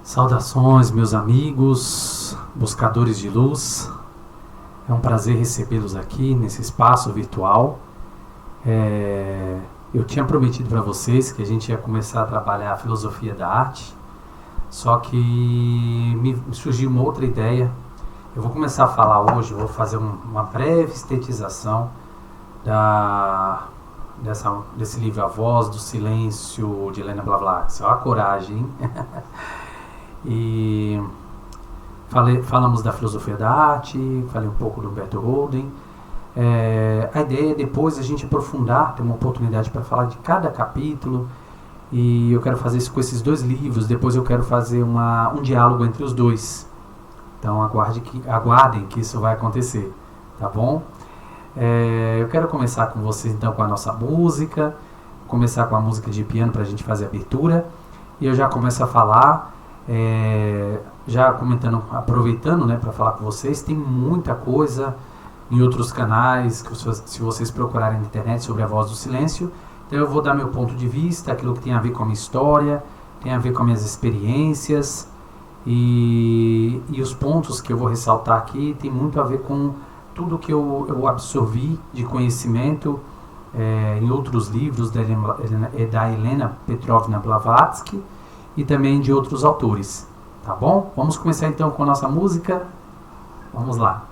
Saudações, meus amigos, buscadores de luz. É um prazer recebê-los aqui nesse espaço virtual. Eu tinha prometido para vocês que a gente ia começar a trabalhar a filosofia da arte, só que me surgiu uma outra ideia. Eu vou começar a falar hoje, vou fazer uma breve estetização desse livro A Voz do Silêncio, de Helena Blavatsky. Olha a coragem, hein? E falamos da filosofia da arte, falei um pouco do Humberto Holden. A ideia é depois a gente aprofundar, ter uma oportunidade para falar de cada capítulo, e eu quero fazer isso com esses dois livros. Depois eu quero fazer um diálogo entre os dois, então aguardem que isso vai acontecer, tá bom? Eu quero começar com vocês então com a nossa música, começar com a música de piano para a gente fazer a abertura, e eu já começo a falar, já comentando, aproveitando, né, para falar com vocês. Tem muita coisa em outros canais, que se vocês procurarem na internet sobre A Voz do Silêncio. Então eu vou dar meu ponto de vista, aquilo que tem a ver com a minha história, tem a ver com as minhas experiências, e os pontos que eu vou ressaltar aqui tem muito a ver com tudo que eu absorvi de conhecimento em outros livros da Helena Petrovna Blavatsky e também de outros autores, tá bom? Vamos começar então com a nossa música. Vamos lá.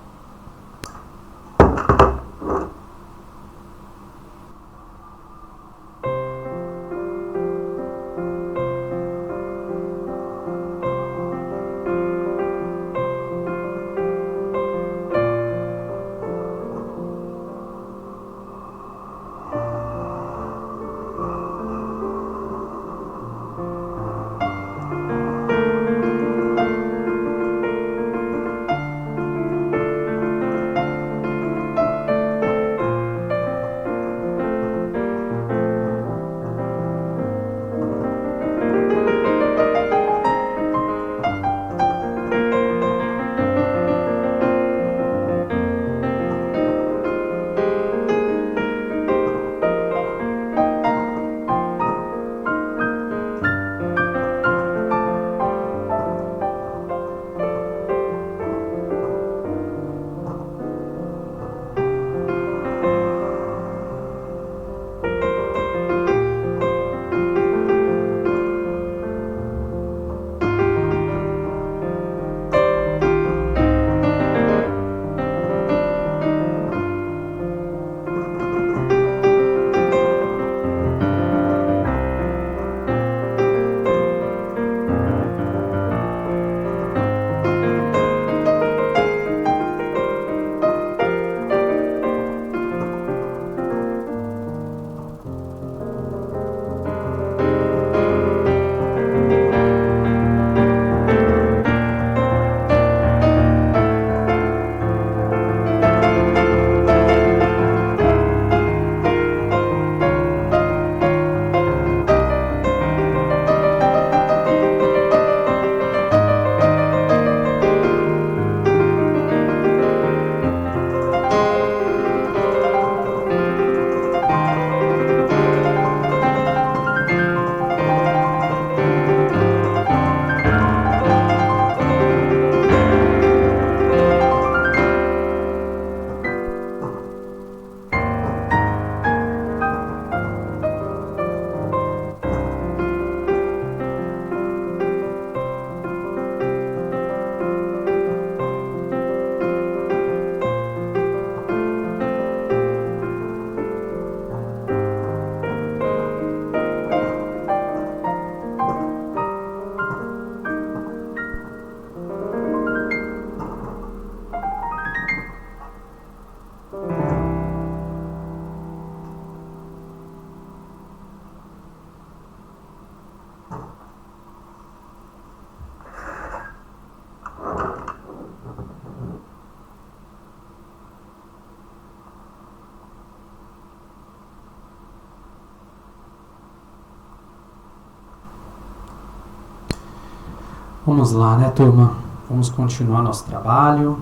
Vamos lá, né, turma? Vamos continuar nosso trabalho.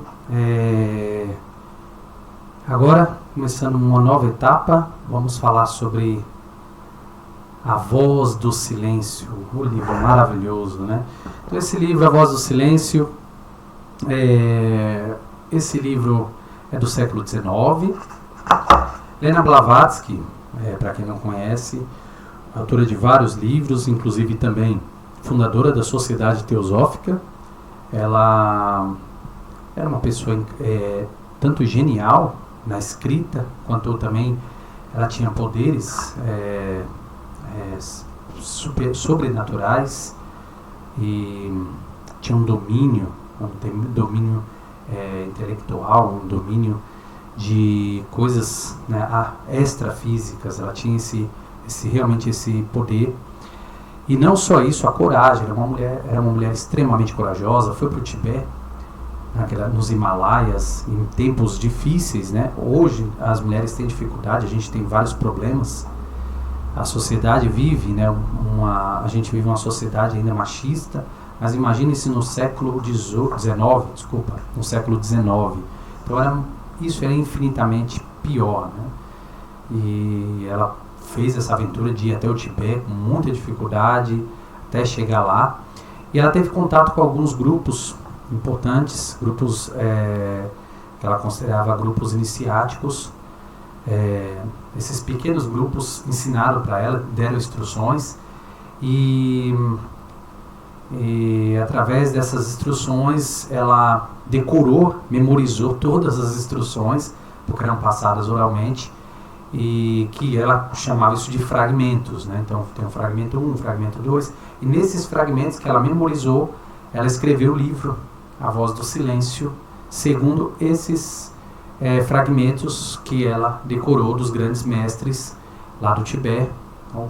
Agora, começando uma nova etapa, vamos falar sobre A Voz do Silêncio, o livro maravilhoso, né? Então esse livro, A Voz do Silêncio, esse livro é do século XIX. Helena Blavatsky, para quem não conhece, autora de vários livros, inclusive também fundadora da Sociedade Teosófica. Ela era uma pessoa tanto genial na escrita, quanto também ela tinha poderes sobrenaturais e tinha um domínio intelectual, um domínio de coisas, né, extrafísicas. Ela tinha realmente esse poder. E não só isso, a coragem. Era uma mulher extremamente corajosa. Foi para o Tibete, nos Himalaias, em tempos difíceis, né? Hoje as mulheres têm dificuldade, a gente tem vários problemas. A sociedade vive, né, a gente vive uma sociedade ainda machista, mas imagine-se no século XIX, no século XIX. Então isso era infinitamente pior, né? E ela fez essa aventura de ir até o Tibete com muita dificuldade até chegar lá. E ela teve contato com alguns grupos importantes, grupos que ela considerava grupos iniciáticos. Esses pequenos grupos ensinaram para ela, deram instruções e através dessas instruções ela decorou, memorizou todas as instruções, porque eram passadas oralmente, e que ela chamava isso de fragmentos, né? Então tem o fragmento 1, o fragmento 2, e nesses fragmentos que ela memorizou, ela escreveu o livro A Voz do Silêncio, segundo esses fragmentos que ela decorou dos grandes mestres lá do Tibete,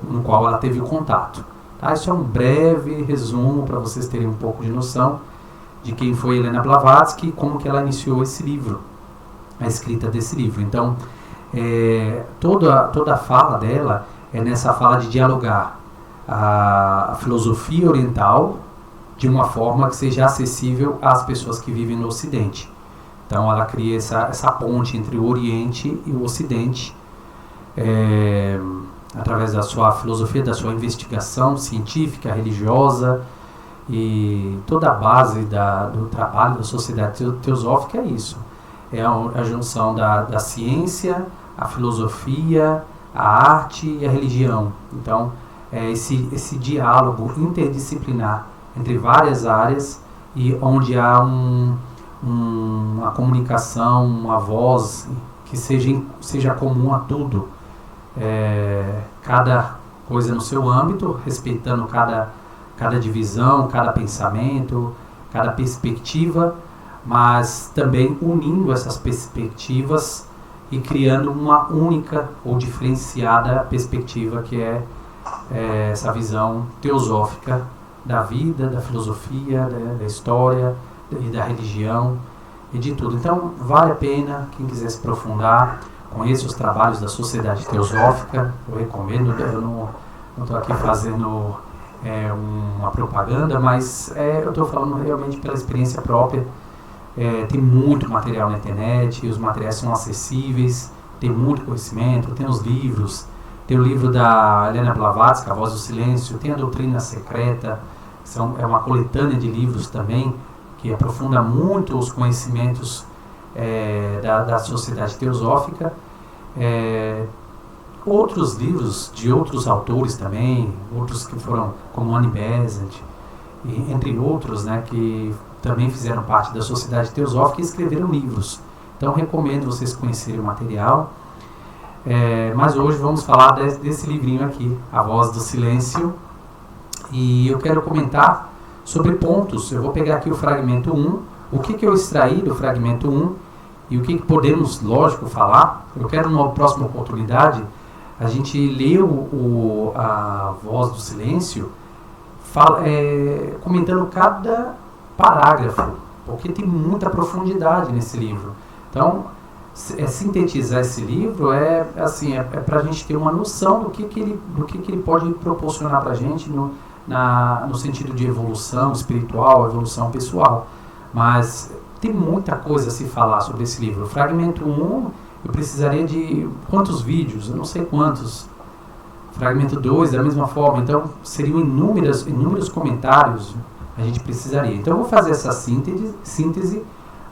no qual ela teve contato. Tá? Isso é um breve resumo para vocês terem um pouco de noção de quem foi Helena Blavatsky e como que ela iniciou esse livro, a escrita desse livro. Então, toda a fala dela é nessa fala de dialogar a filosofia oriental de uma forma que seja acessível às pessoas que vivem no Ocidente. Então ela cria essa ponte entre o Oriente e o Ocidente, através da sua filosofia, da sua investigação científica, religiosa, e toda a base do trabalho da Sociedade Teosófica é isso. É a junção da ciência, a filosofia, a arte e a religião. Então, esse diálogo interdisciplinar entre várias áreas, e onde há uma comunicação, uma voz que seja comum a tudo, cada coisa no seu âmbito, respeitando cada divisão, cada pensamento, cada perspectiva, mas também unindo essas perspectivas e criando uma única ou diferenciada perspectiva, que é essa visão teosófica da vida, da filosofia, da história e da religião e de tudo. Então vale a pena, quem quiser se aprofundar, conheça os trabalhos da Sociedade Teosófica, eu recomendo. Eu não estou aqui fazendo uma propaganda, mas eu estou falando realmente pela experiência própria. Tem muito material na internet, os materiais são acessíveis, tem muito conhecimento, tem os livros, tem o livro da Helena Blavatsky, A Voz do Silêncio, tem a Doutrina Secreta, é uma coletânea de livros também, que aprofunda muito os conhecimentos da Sociedade Teosófica. Outros livros de outros autores também, outros que foram, como Annie Besant, entre outros, né, que também fizeram parte da Sociedade Teosófica e escreveram livros. Então recomendo vocês conhecerem o material. Mas hoje vamos falar desse livrinho aqui, A Voz do Silêncio, e eu quero comentar sobre pontos. Eu vou pegar aqui o fragmento 1, o que eu extraí do fragmento 1 e o que podemos, lógico, falar. Eu quero, numa próxima oportunidade, a gente ler A Voz do Silêncio, comentando cada parágrafo, porque tem muita profundidade nesse livro. Então, sintetizar esse livro para a gente ter uma noção do que ele pode proporcionar para a gente no sentido de evolução espiritual, evolução pessoal. Mas tem muita coisa a se falar sobre esse livro. O fragmento 1, eu precisaria de quantos vídeos? Eu não sei quantos. Fragmento 2, da mesma forma. Então, seriam inúmeros comentários a gente precisaria. Então, eu vou fazer essa síntese,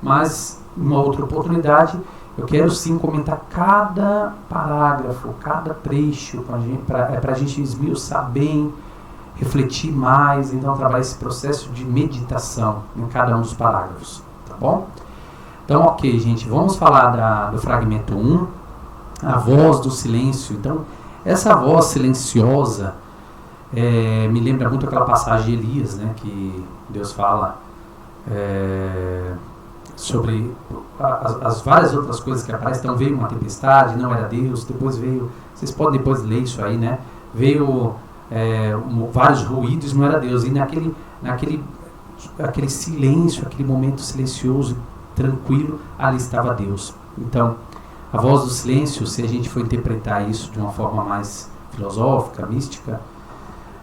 mas em uma outra oportunidade, eu quero sim comentar cada parágrafo, cada trecho, para a gente esmiuçar bem, refletir mais, então trabalhar esse processo de meditação em cada um dos parágrafos, tá bom? Então, ok, gente, vamos falar do fragmento 1, a voz do silêncio. Então, essa voz silenciosa me lembra muito aquela passagem de Elias, né, que Deus fala sobre as várias outras coisas que aparecem. Então, veio uma tempestade, não era Deus, depois veio, vocês podem depois ler isso aí, né, veio vários ruídos, não era Deus, e naquele silêncio, aquele momento silencioso, tranquilo, ali estava Deus. Então, a voz do silêncio, se a gente for interpretar isso de uma forma mais filosófica, mística,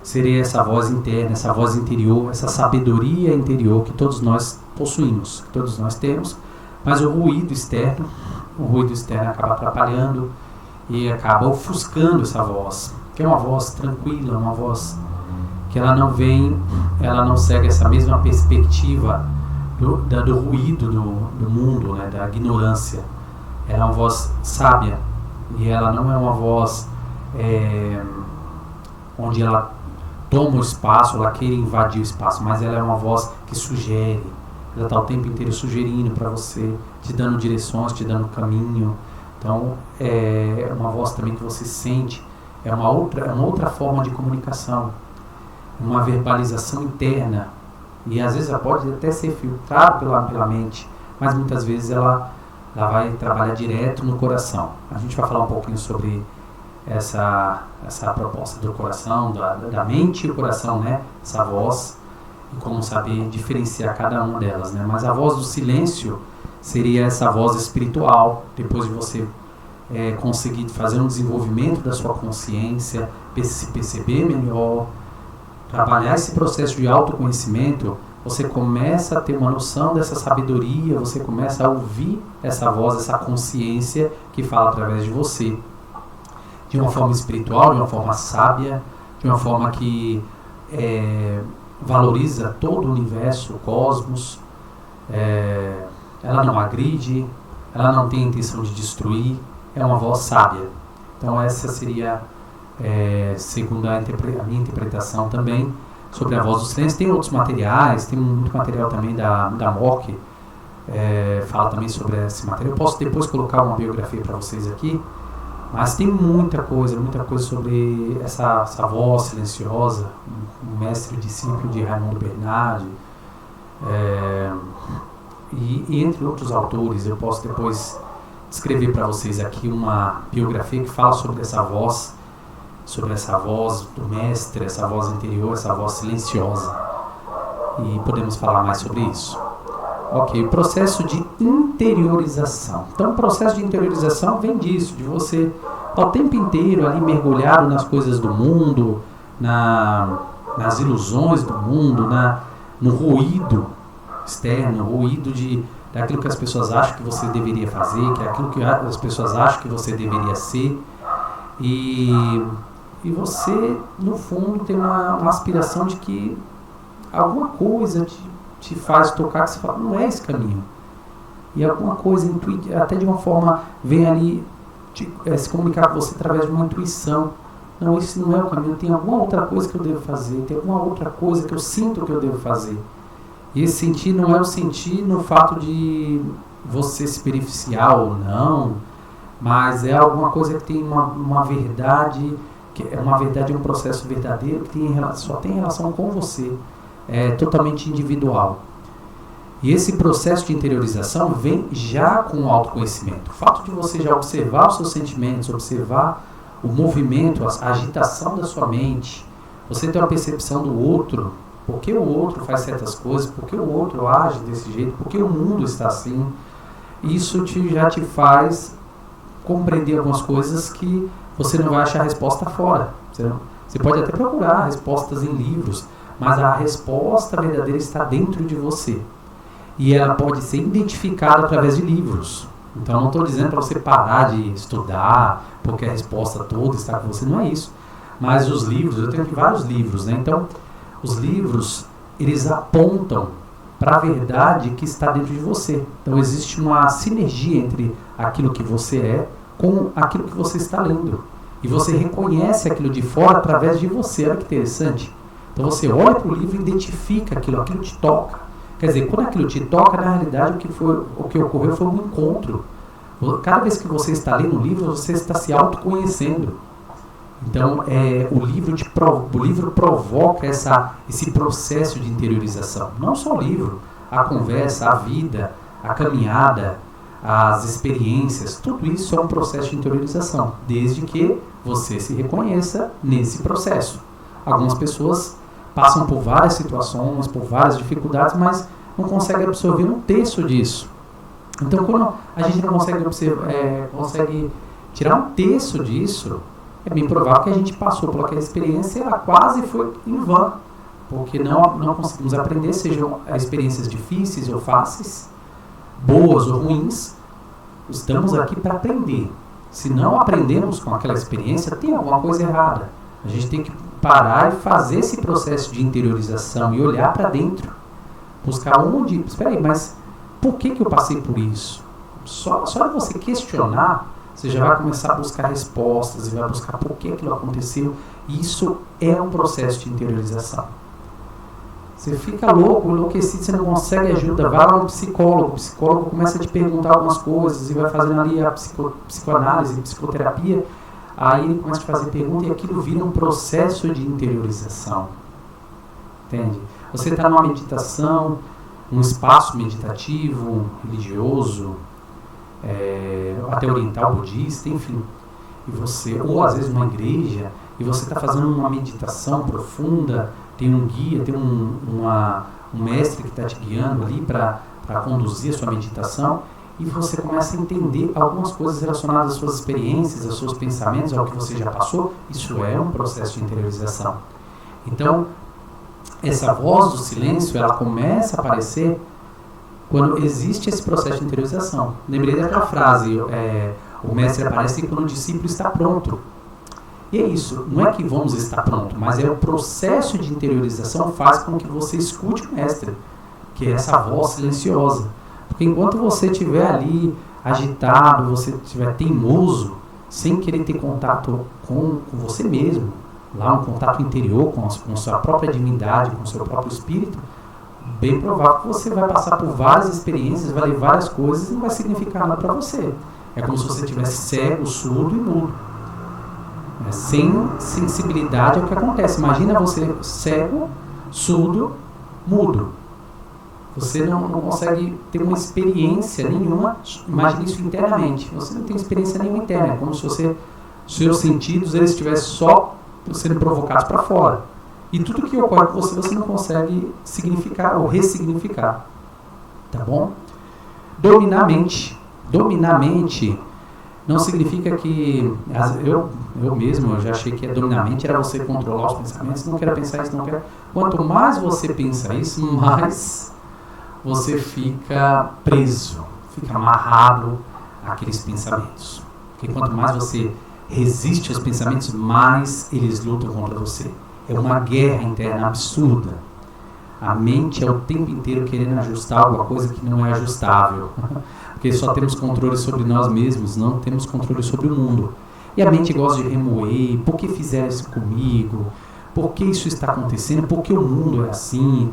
seria essa voz interna, essa voz interior, essa sabedoria interior que todos nós possuímos, que todos nós temos, mas o ruído externo acaba atrapalhando e acaba ofuscando essa voz, que é uma voz tranquila, uma voz que ela não segue essa mesma perspectiva do ruído do mundo, né, da ignorância. Ela é uma voz sábia e ela não é uma voz onde ela toma o espaço, ela quer invadir o espaço, mas ela é uma voz que sugere. Ela está o tempo inteiro sugerindo para você, te dando direções, te dando caminho. Então, é uma voz também que você sente, é uma outra forma de comunicação, uma verbalização interna. E às vezes ela pode até ser filtrada pela mente, mas muitas vezes ela vai trabalhar direto no coração. A gente vai falar um pouquinho sobre essa proposta do coração, da mente e o coração, né? Essa voz, e como saber diferenciar cada uma delas, né? Mas a voz do silêncio seria essa voz espiritual, depois de você conseguir fazer um desenvolvimento da sua consciência, se perceber melhor, trabalhar esse processo de autoconhecimento, você começa a ter uma noção dessa sabedoria, você começa a ouvir essa voz, essa consciência que fala através de você, de uma forma espiritual, de uma forma sábia, de uma forma que valoriza todo o universo, o cosmos. Ela não agride, ela não tem a intenção de destruir, é uma voz sábia. Então essa seria, segundo a minha interpretação também, sobre a voz do silêncio. Tem outros materiais, tem muito material também da MOC, fala também sobre esse material. Eu posso depois colocar uma biografia para vocês aqui, mas tem muita coisa sobre essa voz silenciosa, um mestre discípulo de Raimundo Bernardi, e entre outros autores. Eu posso depois escrever para vocês aqui uma biografia que fala sobre essa voz do mestre, essa voz interior, essa voz silenciosa, e podemos falar mais sobre isso. Ok, o processo de interiorização. Então, o processo de interiorização vem disso, de você estar o tempo inteiro ali mergulhado nas coisas do mundo, nas ilusões do mundo, no ruído externo, ruído daquilo que as pessoas acham que você deveria fazer, que é aquilo que as pessoas acham que você deveria ser, e você, no fundo, tem uma aspiração de que alguma coisa te faz tocar, que você fala, não é esse caminho. E alguma coisa, até de uma forma, vem ali se comunicar com você através de uma intuição. Não, esse não é o caminho, tem alguma outra coisa que eu devo fazer, tem alguma outra coisa que eu sinto que eu devo fazer. E esse sentir não é o sentir no fato de você se beneficiar ou não, mas é alguma coisa que tem uma verdade, que é uma verdade, um processo verdadeiro que só tem relação com você, é totalmente individual. E esse processo de interiorização vem já com o autoconhecimento. O fato de você já observar os seus sentimentos, observar o movimento, a agitação da sua mente, você ter uma percepção do outro, por que o outro faz certas coisas, por que o outro age desse jeito, por que o mundo está assim, isso já te faz compreender algumas coisas que você não vai achar resposta fora. Você pode até procurar respostas em livros, mas a resposta verdadeira está dentro de você. E ela pode ser identificada através de livros. Então, não estou dizendo para você parar de estudar, porque a resposta toda está com você, não é isso. Mas os livros, eu tenho aqui vários livros, né? Então, os livros, eles apontam para a verdade que está dentro de você. Então, existe uma sinergia entre aquilo que você é com aquilo que você está lendo. E você reconhece aquilo de fora através de você. Olha que interessante. Então, você olha para o livro e identifica aquilo te toca. Quer dizer, quando aquilo te toca, na realidade, o que ocorreu foi um encontro. Cada vez que você está lendo um livro, você está se autoconhecendo. Então, o livro provoca esse processo de interiorização. Não só o livro, a conversa, a vida, a caminhada, as experiências, tudo isso é um processo de interiorização, desde que você se reconheça nesse processo. Algumas pessoas passam por várias situações, por várias dificuldades, mas não conseguem absorver um terço disso. Então, quando a gente não consegue tirar um terço disso, é bem provável que a gente passou por aquela experiência e ela quase foi em vão, porque não conseguimos aprender, sejam experiências difíceis ou fáceis, boas ou ruins. Estamos aqui para aprender. Se não aprendemos com aquela experiência, tem alguma coisa errada. A gente tem que parar e fazer esse processo de interiorização e olhar para dentro, buscar onde... Espera aí, mas por que eu passei por isso? Só de você questionar, você já vai começar a buscar respostas e vai buscar por que aquilo aconteceu. Isso é um processo de interiorização. Você fica louco, enlouquecido, você não consegue ajuda, vai lá no psicólogo, o psicólogo começa a te perguntar algumas coisas e vai fazendo ali a psicoanálise, a psicoterapia, aí ele começa a te fazer perguntas e aquilo vira um processo de interiorização. Entende? Você está numa meditação, um espaço meditativo, religioso, até oriental, budista, enfim, ou às vezes uma igreja, e você está fazendo uma meditação profunda, tem um guia, tem um mestre que está te guiando ali para conduzir a sua meditação, e você começa a entender algumas coisas relacionadas às suas experiências, aos seus pensamentos, ao que você já passou. Isso é um processo de interiorização. Então, essa voz do silêncio, ela começa a aparecer quando existe esse processo de interiorização. Lembrei daquela frase, o mestre aparece quando o discípulo está pronto. E é isso, não é que vamos estar pronto, mas é o processo de interiorização faz com que você escute o mestre, que é essa voz silenciosa. Porque enquanto você estiver ali agitado, você estiver teimoso, sem querer ter contato com você mesmo, lá um contato interior com a sua própria divindade, com o seu próprio espírito, bem provável que você vai passar por várias experiências, vai ler várias coisas e não vai significar nada para você. É como se você estivesse cego, surdo e mudo. Sem sensibilidade ao que acontece. Imagina você cego, surdo, mudo. Você não consegue ter uma experiência nenhuma. Imagine isso internamente. Você não tem experiência nenhuma interna. É como se seus sentidos eles estivessem só sendo provocados para fora. E tudo que ocorre com você não consegue significar ou ressignificar. Tá bom? Dominar a mente. Dominar a mente não significa que... Eu mesmo já achei que dominar a mente era você controlar os pensamentos. Não quero pensar isso, não quero... Quanto mais você pensa isso, mais você fica preso, fica amarrado àqueles pensamentos. Porque quanto mais você resiste aos pensamentos, mais eles lutam contra você. É uma guerra interna absurda. A mente é o tempo inteiro querendo ajustar alguma coisa que não é ajustável. Porque só temos controle sobre nós mesmos, não temos controle sobre o mundo. E a mente gosta de remoer, por que fizeram isso comigo? Por que isso está acontecendo? Por que o mundo é assim?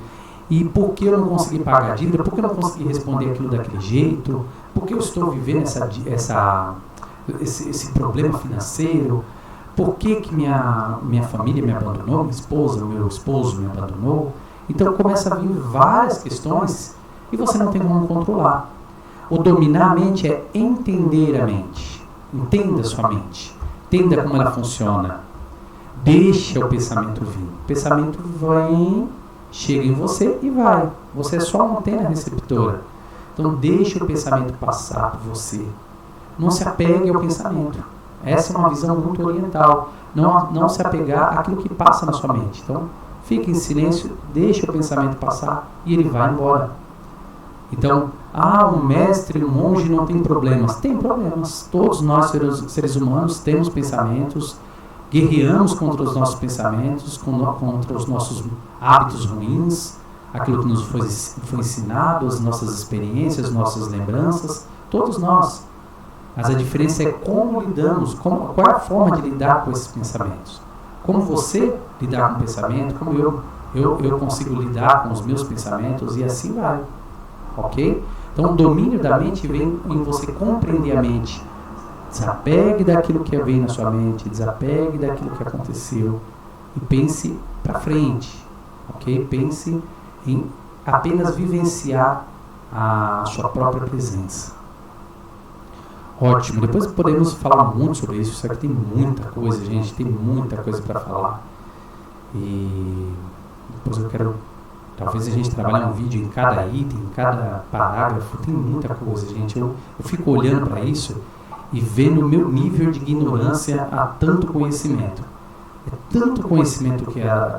E por que eu não consegui pagar a dívida? Por que eu não consegui responder aquilo daquele jeito? Por que eu estou vivendo esse problema financeiro? Por que minha família me abandonou? Minha esposa, meu esposo me abandonou? Então começa a vir várias questões e você não tem como controlar. O dominar a mente é entender a mente. Entenda a sua mente. Entenda como ela funciona. Deixa o pensamento vir. O pensamento vem, chega em você e vai. Você é só uma antena receptora. Então deixa o pensamento passar por você. Não se apegue ao pensamento. Essa é uma visão muito oriental. Não se apegar àquilo que passa na sua mente. Então fique em silêncio, deixa o pensamento passar e ele vai embora. Então, um mestre, um monge não tem problemas. Tem problemas. Todos nós, seres humanos, temos pensamentos guerreamos contra os nossos pensamentos, contra os nossos hábitos ruins, aquilo que nos foi ensinado, as nossas experiências, nossas lembranças, todos nós. Mas a diferença é como lidamos, qual é a forma de lidar com esses pensamentos. Como você lidar com o pensamento, como eu consigo lidar com os meus pensamentos, e assim vai. Ok? Então o domínio da mente vem em você compreender a mente. Desapegue daquilo que vem na sua mente, desapegue daquilo que aconteceu e pense para frente. Ok? Pense em apenas vivenciar a sua própria presença. Ótimo, depois podemos falar muito sobre isso. Isso aqui tem muita coisa, gente, tem muita coisa para falar. E depois eu quero, talvez a gente trabalhe um vídeo em cada item, em cada parágrafo. Tem muita coisa, gente. Eu fico olhando para isso e vendo o meu nível de ignorância a tanto conhecimento. É tanto conhecimento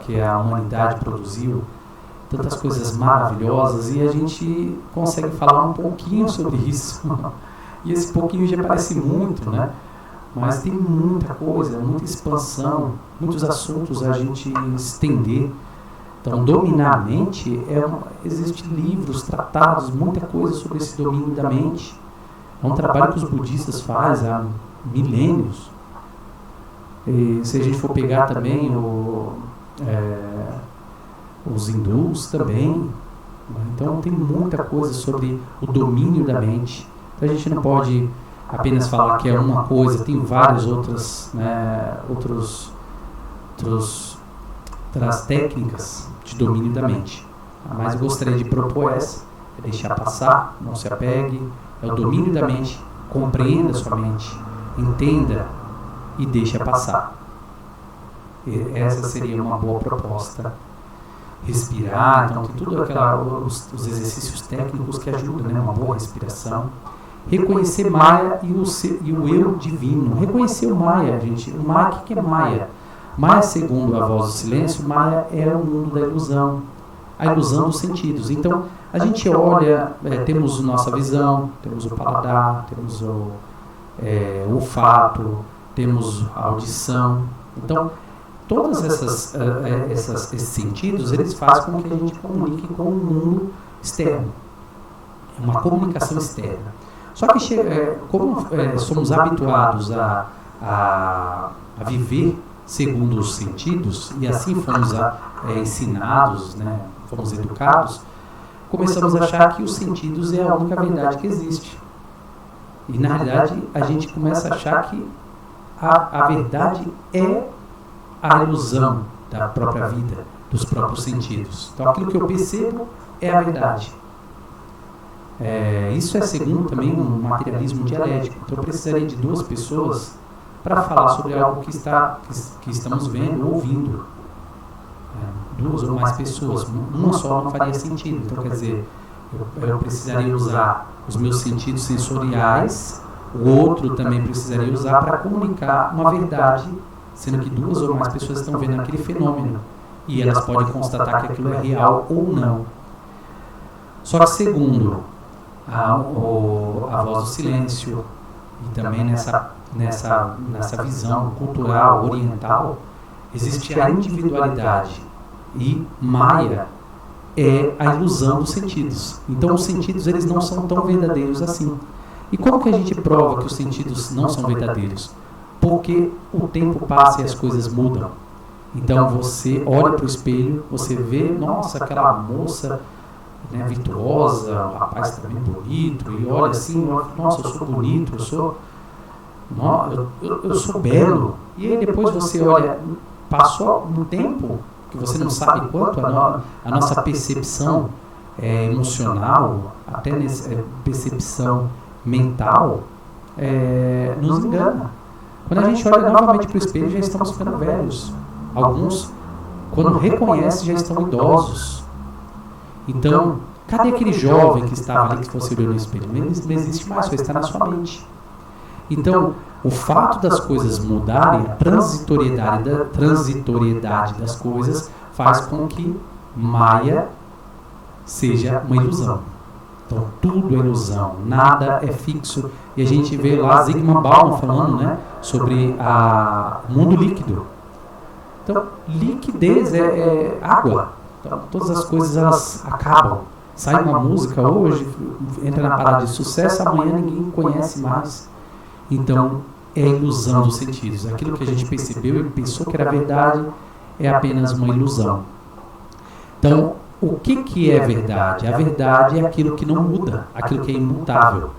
que a humanidade produziu, tantas coisas maravilhosas, e a gente consegue falar um pouquinho sobre isso. E esse pouquinho já parece muito, né? Mas tem muita coisa, muita expansão, muitos assuntos a gente estender. Então, dominar a mente, existem livros, tratados, muita coisa sobre esse domínio da mente. É um trabalho que os budistas fazem há milênios. E se a gente for pegar também os hindus também. Então, tem muita coisa sobre o domínio da mente. A gente não pode apenas falar que é uma coisa, tem várias outras, outras técnicas de domínio da mente. Mas eu gostaria de propor essa, é deixar passar, não se apegue, é o domínio da mente, compreenda a sua mente, entenda e deixa passar. E essa seria uma boa proposta. Respirar, então tem tudo os exercícios técnicos que ajudam, uma boa respiração. Reconhecer Maya e o eu divino. Reconhecer o Maya, gente. O Maya, o que é Maya? Maya, segundo a voz do silêncio, Maya é o mundo da ilusão. A ilusão dos sentidos. Então, a gente olha, temos nossa visão, temos o paladar, temos o olfato, temos a audição. Então, todos esses sentidos, eles fazem com que a gente comunique com o mundo externo. É uma comunicação externa. Só que como somos habituados a viver segundo os sentidos, e assim fomos ensinados, fomos educados, começamos a achar que os sentidos é a única verdade que existe. E na realidade a gente começa a achar que a verdade é a ilusão da própria vida, dos próprios sentidos. Então aquilo que eu percebo é a verdade. Isso é segundo também um materialismo dialético. Então eu precisaria de duas pessoas para falar sobre algo que estamos vendo ou ouvindo. Duas ou mais pessoas. Uma só não faria sentido. Então quer dizer, eu precisaria usar os meus sentidos sensoriais, o outro também precisaria usar para comunicar uma verdade, sendo que duas ou mais pessoas estão vendo aquele fenômeno e elas podem constatar que aquilo é real ou não. Só que segundo a voz do silêncio e também nessa visão cultural oriental, existe a individualidade e Maya é a ilusão dos sentidos. Então os sentidos eles não são tão verdadeiros assim. E como que a gente prova que os sentidos não são verdadeiros? Porque o tempo passa e as coisas mudam. Então você olha para o espelho, você vê, nossa, aquela moça virtuosa, o rapaz também bonito, e olha assim, nossa, eu sou bonito, eu sou belo. E aí depois você olha, passou um tempo que você não sabe quanto a nossa percepção emocional, até percepção mental, nos engana. Quando a gente olha novamente para o espelho, já estamos ficando velhos. Alguns, quando reconhecem, já estão idosos. Então, cadê aquele jovem que estava ali, que você olhou no espelho? Não existe mais, só está na sua mente. Então, o fato das coisas mudarem, a transitoriedade das coisas, faz com que Maya seja uma ilusão. Então tudo é ilusão, nada é fixo. E a gente vê lá Zygmunt Bauman falando, né, sobre o mundo líquido. Então liquidez é água. Então todas as coisas elas acabam. Sai uma música hoje, entra na parada de sucesso, amanhã ninguém conhece mais. Então é ilusão dos sentidos. Aquilo que a gente percebeu e pensou que era verdade é apenas uma ilusão. Então, o que é verdade? A verdade é aquilo que não muda, aquilo que é imutável.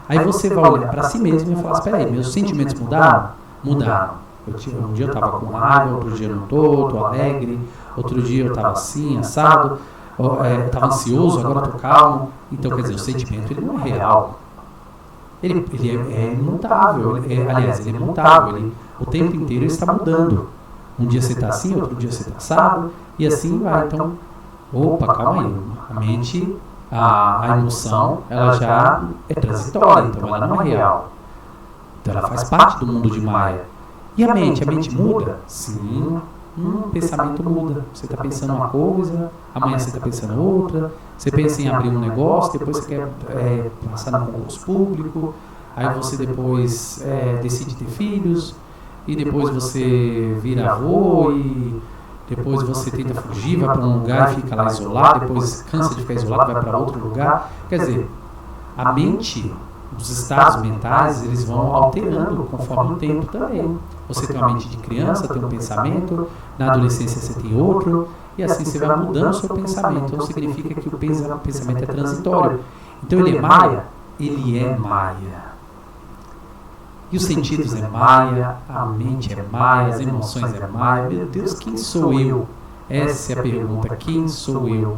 Aí você vai olhar para si mesmo e falar, espera aí, meus sentimentos mudaram? Mudaram. Um dia eu estava com raiva, outro dia eu não estou alegre, outro dia eu estava assim, assado, estava ansioso, agora estou calmo. Então, quer dizer, o sentimento ele não é real. Ele é imutável, aliás, ele é mutável, o tempo inteiro ele está mudando. Um dia você está assim, outro dia você está assado, e assim vai. Então, opa, calma aí, a mente, a emoção, ela já é transitória, então ela não é real. Então ela faz parte do mundo de Maia. E a mente muda? Sim, pensamento muda. Você está pensando uma coisa, amanhã você está pensando outra, você pensa em abrir um negócio, depois você quer passar no concurso público, aí você depois decide ter filhos, e depois você vira avô, e depois você tenta fugir, vai para um lugar e fica lá isolado, depois cansa de ficar isolado, vai para outro lugar. Quer dizer, a mente, os estados mentais, eles vão alterando conforme o tempo também. Você tem uma mente de criança, tem um pensamento, na adolescência você tem outro, e assim você vai mudando o seu pensamento. Então significa que o pensamento é transitório. Então ele é Maia? Ele é Maia. E os sentidos é Maia, a mente é Maia, as emoções é Maia. Meu Deus, quem sou eu? Essa é a pergunta, quem sou eu?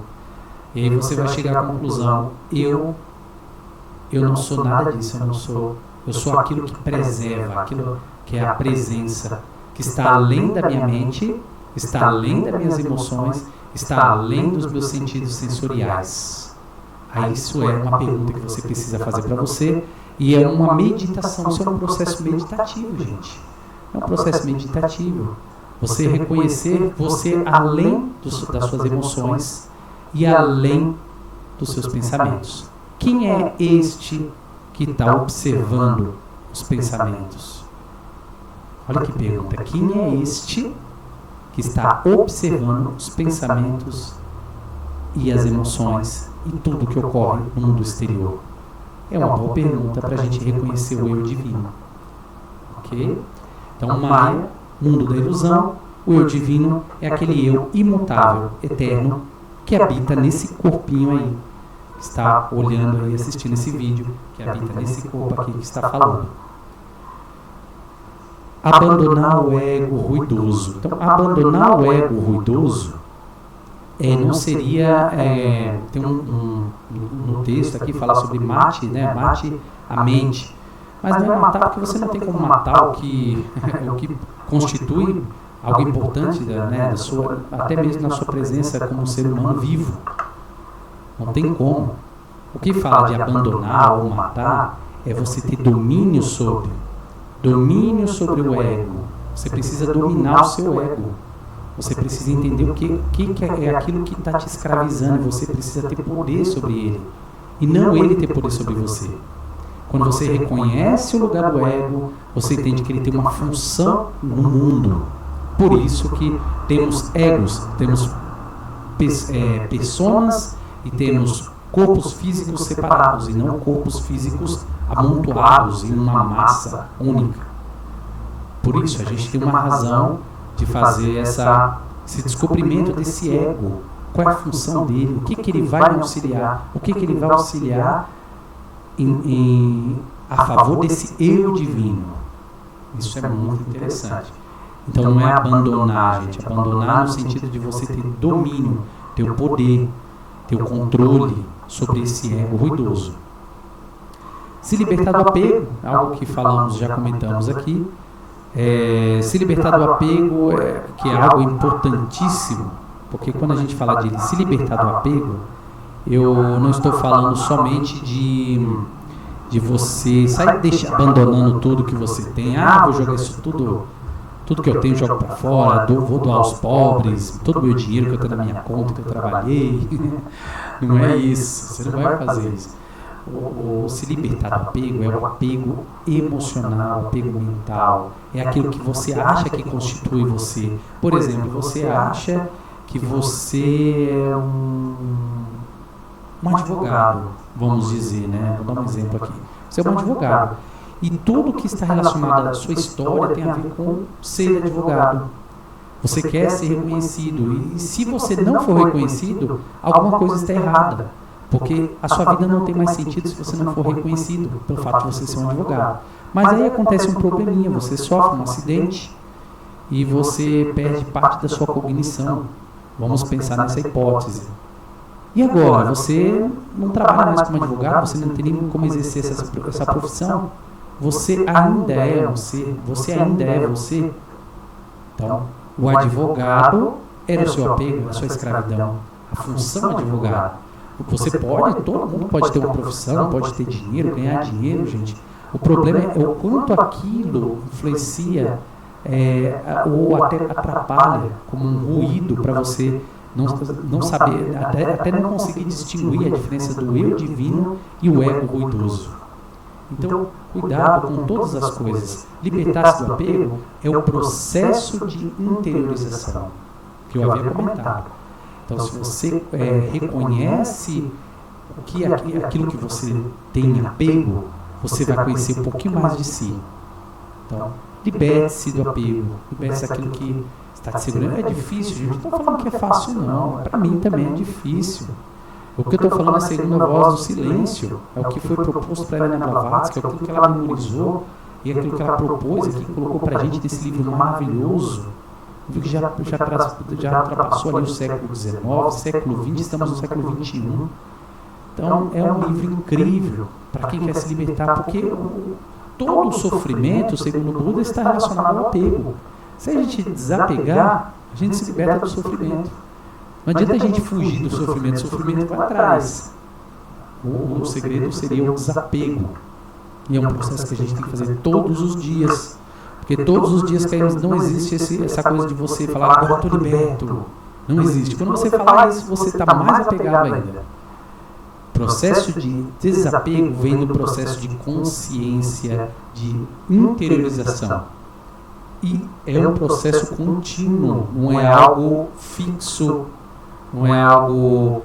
E aí você vai chegar à conclusão, eu não sou nada disso, eu sou aquilo que preserva, aquilo que é a presença, que está além da minha mente, está além das minhas emoções, está além dos meus sentidos sensoriais. Aí isso é uma pergunta que você precisa fazer para você. E é uma meditação, isso é um processo meditativo, gente. É um processo meditativo. Você reconhecer você além das suas emoções e além dos seus pensamentos. Quem é este que está observando os pensamentos? Olha que pergunta. Quem é este que está observando os pensamentos e as emoções e tudo que ocorre no mundo exterior? É uma boa pergunta para a gente reconhecer o eu divino. Ok? Então, Maia, mundo da ilusão, o eu divino é aquele eu imutável, eterno, que habita nesse corpinho aí, que está olhando aí, assistindo esse vídeo, que habita nesse corpo aqui que está falando. Abandonar o ego ruidoso. Então, abandonar o ego ruidoso não seria, tem no texto aqui fala sobre mate, né? Mate a mente, mas não é matar porque você não tem como matar o que constitui algo importante, né, até mesmo na sua presença como um ser humano vivo. Não tem como. O que fala de abandonar ou matar é você ter domínio sobre o ego. Você precisa dominar o seu ego. Você precisa entender o que é aquilo que está te escravizando. Você precisa ter poder sobre ele. E não ele ter poder sobre você. Quando você reconhece o lugar do ego, você entende que ele tem uma função no mundo. Por isso que temos egos, temos personas e temos corpos físicos separados e não corpos físicos amontoados em uma massa única. Por isso a gente tem uma razão de fazer esse descobrimento desse ego. Qual é a função dele? O que ele vai me auxiliar? O que ele vai auxiliar a favor desse eu divino? Isso é muito interessante. Então não é abandonar, gente. Abandonar no sentido de você ter domínio, ter o poder, ter o controle sobre esse ego ruidoso. Se libertar do apego, algo que falamos, já comentamos aqui. Se libertar do apego, que é algo importantíssimo, porque quando a gente fala de se libertar do apego, eu não estou falando somente de você sair abandonando tudo que você tem. Vou jogar isso tudo que eu tenho, jogo para fora, vou doar aos pobres, todo o meu dinheiro que eu tenho na minha conta, que eu trabalhei. Não é isso, você não vai fazer isso. se libertar do apego é o apego emocional, o apego mental, é aquilo que você acha que constitui você. Por exemplo, você acha que você é um advogado, vamos dizer, né? Vou dar um exemplo aqui. Você é um advogado e tudo que está relacionado à sua história tem a ver com ser advogado. Você quer ser reconhecido e se você não for reconhecido, alguma coisa está errada. Porque a sua vida não tem mais sentido se você não for reconhecido pelo fato de você ser um advogado. Mas aí acontece um probleminha, você sofre um acidente e você perde parte da sua cognição. Vamos pensar nessa hipótese. E agora, você não trabalha mais como advogado, você não tem nem como exercer essa profissão. Você ainda é um ser, você ainda é você. Então, o advogado era o seu apego, a sua escravidão, a função advogado. Você pode, todo mundo pode ter uma profissão, pode ter dinheiro, ganhar dinheiro, gente. O problema é o quanto aquilo influencia ou até atrapalha como um ruído para você não saber, até não conseguir distinguir a diferença do eu divino e o ego ruidoso. Então, cuidado com todas as coisas. Libertar-se do apego é o processo de interiorização que eu havia comentado. Então, se você reconhece aquilo que você tem apego, você vai conhecer um pouquinho mais de si. Então, liberte-se do apego, liberte-se daquilo que está te segurando. É difícil, gente. Não estou falando que é fácil, não. Para mim também é difícil. O que eu estou falando é a segunda voz do silêncio. É o que foi proposto para Helena Blavatsky, é aquilo que ela memorizou e aquilo que ela propôs aqui, colocou para a gente nesse livro maravilhoso. Que já ultrapassou ali o século XIX, século XX, estamos no século XXI. Então, é um livro incrível para quem quer se libertar, porque todo o sofrimento, segundo o Buda, está relacionado ao apego. Se a gente desapegar, a gente se liberta do sofrimento. Não adianta a gente fugir do sofrimento, o sofrimento vai atrás. O segredo seria o desapego. E é um processo que a gente tem que fazer todos os dias. Porque todos os dias que não existe essa coisa de você falar, agora estou liberto. Não existe. Quando você fala isso, você está mais apegado ainda. O processo de desapego vem do processo de consciência, de interiorização. E é um processo contínuo, não é algo fixo, não é algo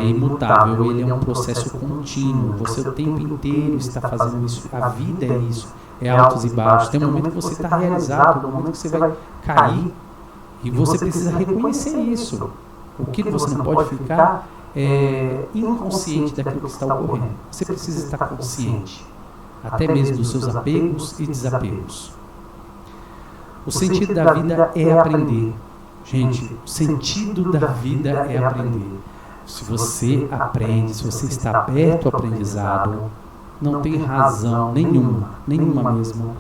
imutável, ele é um processo contínuo. Você o tempo inteiro está fazendo isso, a vida é isso. É altos e baixos. Tem um momento que você está realizado, tem um momento que você vai cair e você precisa reconhecer isso. O que você não pode ficar inconsciente daquilo que está ocorrendo. Você precisa estar consciente, até mesmo dos seus apegos e desapegos. O sentido da vida é aprender. Gente, o sentido da vida é aprender. Se você aprende, se você está aberto ao aprendizado, não tem razão nenhuma mesmo,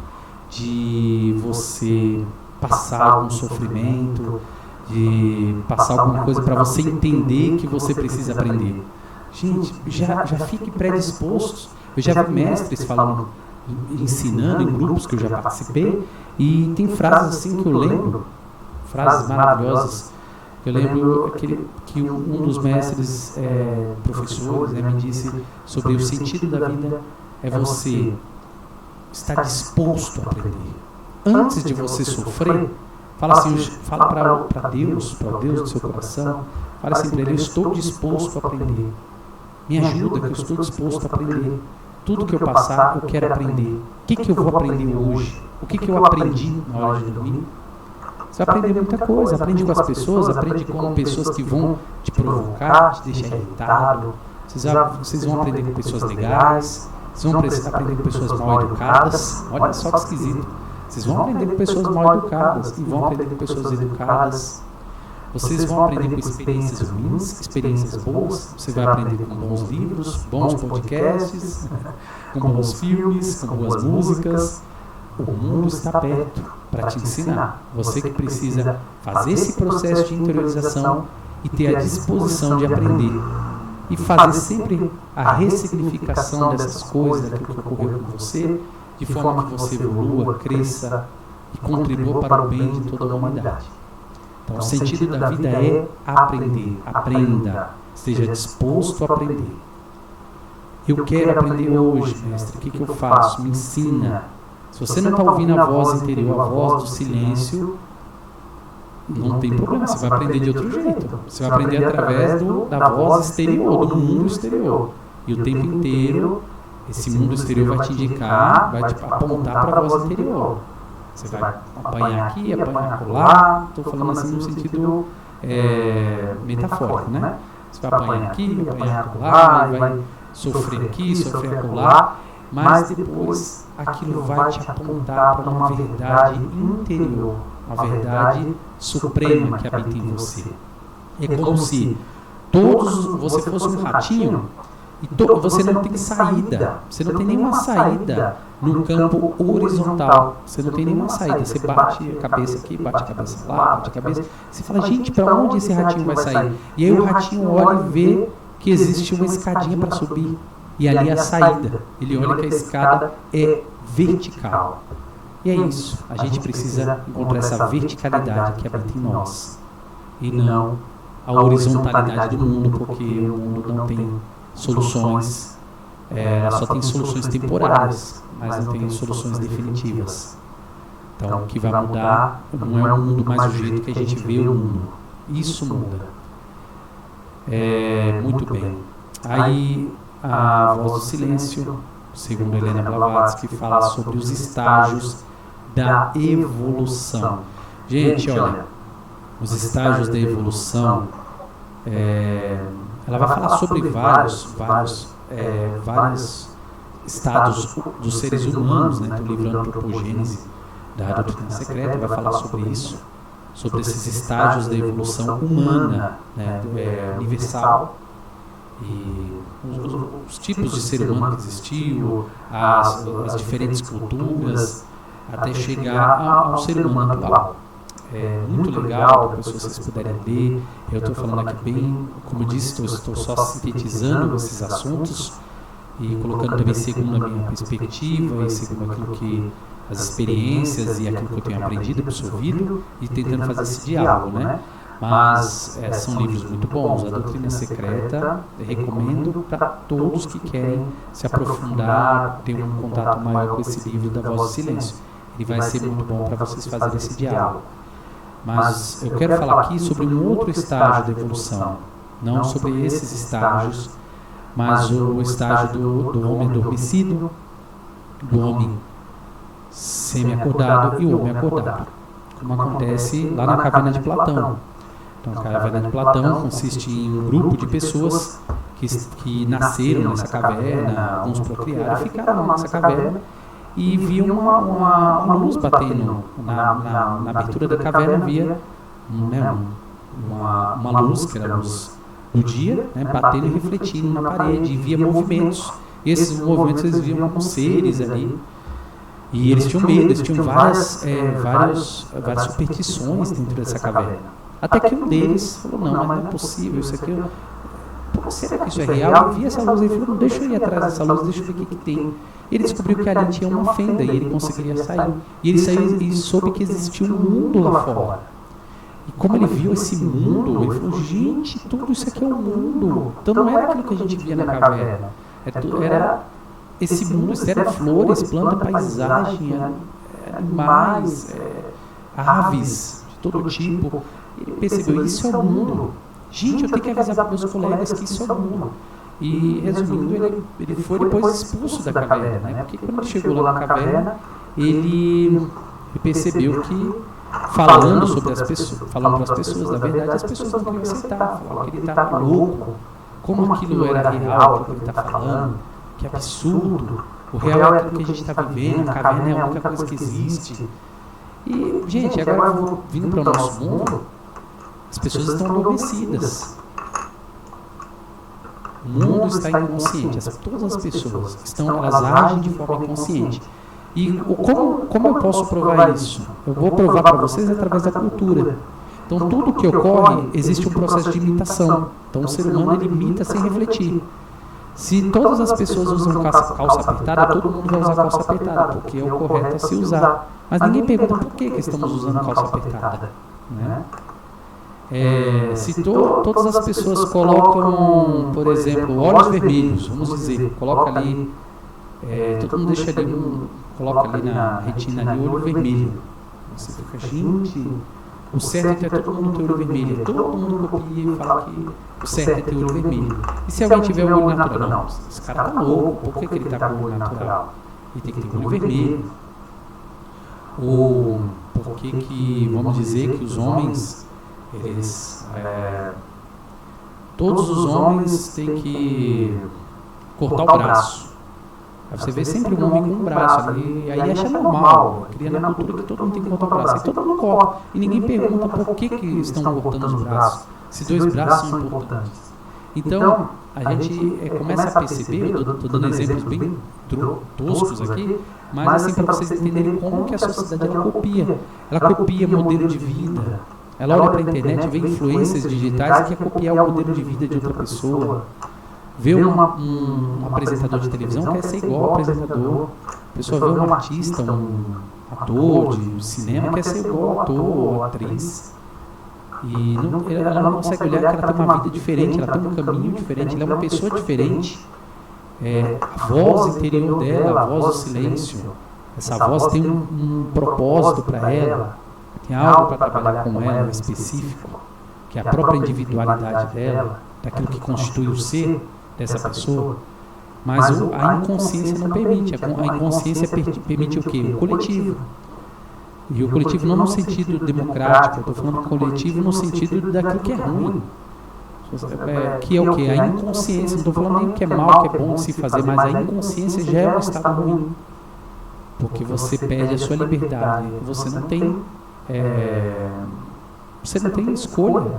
de você passar algum sofrimento, de passar alguma coisa para você entender que você precisa aprender. Gente, já fique predisposto. Eu já vi mestres falando, ensinando em grupos que eu já participei, e tem frases assim que eu lembro, frases maravilhosas. Eu lembro que um dos mestres, professores, me disse sobre o sentido da vida é você estar disposto a aprender. Antes de você sofrer, fala para Deus, para o Deus do seu coração, fala assim para Ele, eu estou disposto a aprender. Me ajuda que eu estou disposto a aprender. Tudo que eu passar, eu quero aprender. O que eu vou aprender hoje? O que eu aprendi na hora de dormir? Você vai aprender muita coisa, aprende com as pessoas, aprende com pessoas que vão te provocar, te deixar irritado. Vocês vão aprender com pessoas legais, vocês vão aprender com pessoas mal educadas. Olha só que esquisito. Vocês vão aprender com pessoas mal educadas e vão aprender com pessoas educadas. Vocês vão aprender com experiências ruins, experiências boas. Você vai aprender com bons livros, bons podcasts, com bons filmes, com boas músicas. O mundo está perto para te ensinar. Você que precisa fazer esse processo de interiorização e ter a disposição de aprender. E fazer sempre a ressignificação dessas coisas, daquilo que ocorreu com você, de forma que você evolua, cresça e contribua para o bem de toda a humanidade. Então, o sentido da vida é aprender. Aprenda. Esteja disposto a aprender. Eu quero aprender hoje, mestre. O que eu faço? Me ensina. Se você não está ouvindo a voz interior, a voz do silêncio, não tem problema, você vai aprender de outro jeito. Você vai aprender através da voz exterior, do mundo exterior. E o tempo inteiro, esse mundo exterior vai te indicar, vai te apontar para a voz interior. Você vai apanhar aqui, apanhar lá. Estou falando assim no sentido metafórico, né? Você vai apanhar aqui, apanhar lá, vai sofrer aqui, sofrer lá. Mas depois aquilo vai te apontar para uma verdade interior, uma verdade suprema que habita em você. É como se você fosse um ratinho e você não tem saída, você não tem nenhuma saída no campo horizontal, você não tem nenhuma saída, você bate a cabeça aqui, bate a cabeça lá, bate a cabeça, você fala, gente, para onde esse ratinho vai sair? E aí o ratinho olha e vê que existe uma escadinha para subir, e ali é a saída, ele olha que a escada é vertical. E é isso, a gente precisa encontrar essa verticalidade que habita em nós, e não a horizontalidade do mundo, porque o mundo não tem soluções, ela só tem soluções temporárias, mas não tem soluções definitivas. Então, o que vai mudar não é o mundo mais do jeito que a gente vê o mundo. Isso muda. Muito bem. Aí, a voz do silêncio, segundo Helena Blavatsky, fala sobre os estágios da evolução. Gente, olha, os estágios da evolução, ela vai falar sobre vários estados dos seres humanos, né? Do livro Antropogênese, da Doutrina Secreta, vai falar sobre isso, sobre esses estágios da evolução humana, né? Universal, e os tipos de ser humano que existiu, as diferentes culturas, até chegar ao ser humano atual. É muito legal, depois se vocês puderem ler. Eu estou falando aqui bem, como eu disse, estou só sintetizando esses assuntos e colocando também segundo a minha perspectiva e segundo aquilo que as experiências e aquilo que eu tenho aprendido, absorvido, e tentando fazer esse diálogo, né? Mas são livros muito bons. A Doutrina Secreta recomendo para todos que querem se aprofundar, ter um contato maior com esse livro da Voz do Silêncio. Ele vai ser muito bom para vocês fazerem esse diálogo. Mas eu quero falar aqui sobre um outro estágio da evolução, não sobre esses estágios, mas o estágio do homem adormecido, do homem semi-acordado e o homem acordado, como acontece lá na caverna de Platão. Então, a caverna de Platão consiste em um grupo de pessoas que nasceram nessa caverna, alguns procriaram e ficaram lá nessa caverna, e viam uma luz batendo na abertura da caverna, via uma luz, que era a luz do dia, né, batendo e refletindo na parede, e via movimentos. E esses movimentos eles viam como seres ali, e eles tinham medo, eles tinham várias superstições dentro dessa caverna. Até que um deles falou, não, mas não é possível, isso aqui, será que isso é real? Eu vi essa luz e falou, não, deixa eu ir atrás dessa luz, deixa eu ver o que tem. Ele descobriu que ali tinha uma fenda e ele conseguiria sair. E ele saiu e soube que existia um mundo lá fora. E como ele viu esse mundo, ele falou, gente, tudo isso aqui é um mundo. Então não era aquilo que a gente via na caverna. Era esse mundo, eram flores, planta, paisagem, animais, aves de todo tipo. Ele percebeu, isso é o mundo. Gente, eu tenho que avisar para meus colegas que isso é o mundo. E, resumindo, ele foi depois expulso da caverna, né? Porque quando ele chegou lá na caverna, ele percebeu que, falando para as pessoas, na verdade, as pessoas não queriam aceitar, falavam que ele estava louco, como aquilo era real, o que ele está falando, que absurdo, o real é aquilo que a gente está vivendo, a caverna é a única coisa que existe. E, gente, agora vindo para o nosso mundo, as pessoas estão adormecidas. O mundo está inconsciente, todas as pessoas elas agem de forma inconsciente. E como eu posso provar isso? Eu vou provar para vocês através da cultura. Então, tudo que ocorre, existe um processo de imitação. Então, o ser humano ele imita sem refletir. Se todas as pessoas usam calça apertada, todo mundo vai usar calça apertada, porque o correto é se usar. Mas ninguém pergunta por que estamos usando calça apertada, né? Se todas as pessoas colocam, por exemplo, olhos vermelhos, vamos dizer, coloca ali, todo mundo deixa ali coloca ali na retina ali olho vermelho. Você fica, gente, o certo é todo mundo ter olho vermelho. Todo mundo copia e fala que o certo é ter olho vermelho. E se alguém tiver o olho natural? Não, esse cara tá louco, por que ele tá com o olho natural? Ele tem que ter olho vermelho. Ou por que, vamos dizer que os homens, todos os homens têm que cortar o braço. Aí você vê sempre um homem com um braço ali, e aí acha normal, cria na cultura que todo mundo tem que cortar o braço, e todo mundo corta, e ninguém pergunta por que estão cortando os braços, se dois braços são importantes. Então, a gente começa a perceber, eu estou dando exemplos bem toscos aqui, mas assim, para vocês entenderem como que a sociedade ela copia modelo de vida, ela olha para a internet, vê influências digitais e quer copiar o modelo de vida de outra pessoa. Vê um apresentador de televisão quer ser igual ao apresentador. A pessoa vê um artista, um ator de cinema quer ser igual ao ator ou atriz. E ela não consegue olhar que ela tem uma vida diferente, ela tem um caminho diferente, ela é uma pessoa diferente. A voz interior dela, a voz do silêncio, essa voz tem um propósito para ela, tem algo para trabalhar com ela específico, que é a própria individualidade dela, daquilo que constitui o ser dessa pessoa, mas a inconsciência não permite. A inconsciência permite o quê? O coletivo. E o coletivo não no sentido democrático, eu estou falando coletivo no sentido daquilo que é ruim. Que é o quê? A inconsciência, não estou falando nem o que é mal, o que é bom de se fazer, mas a inconsciência já é um estado ruim. Porque você perde a sua liberdade, você não tem escolha,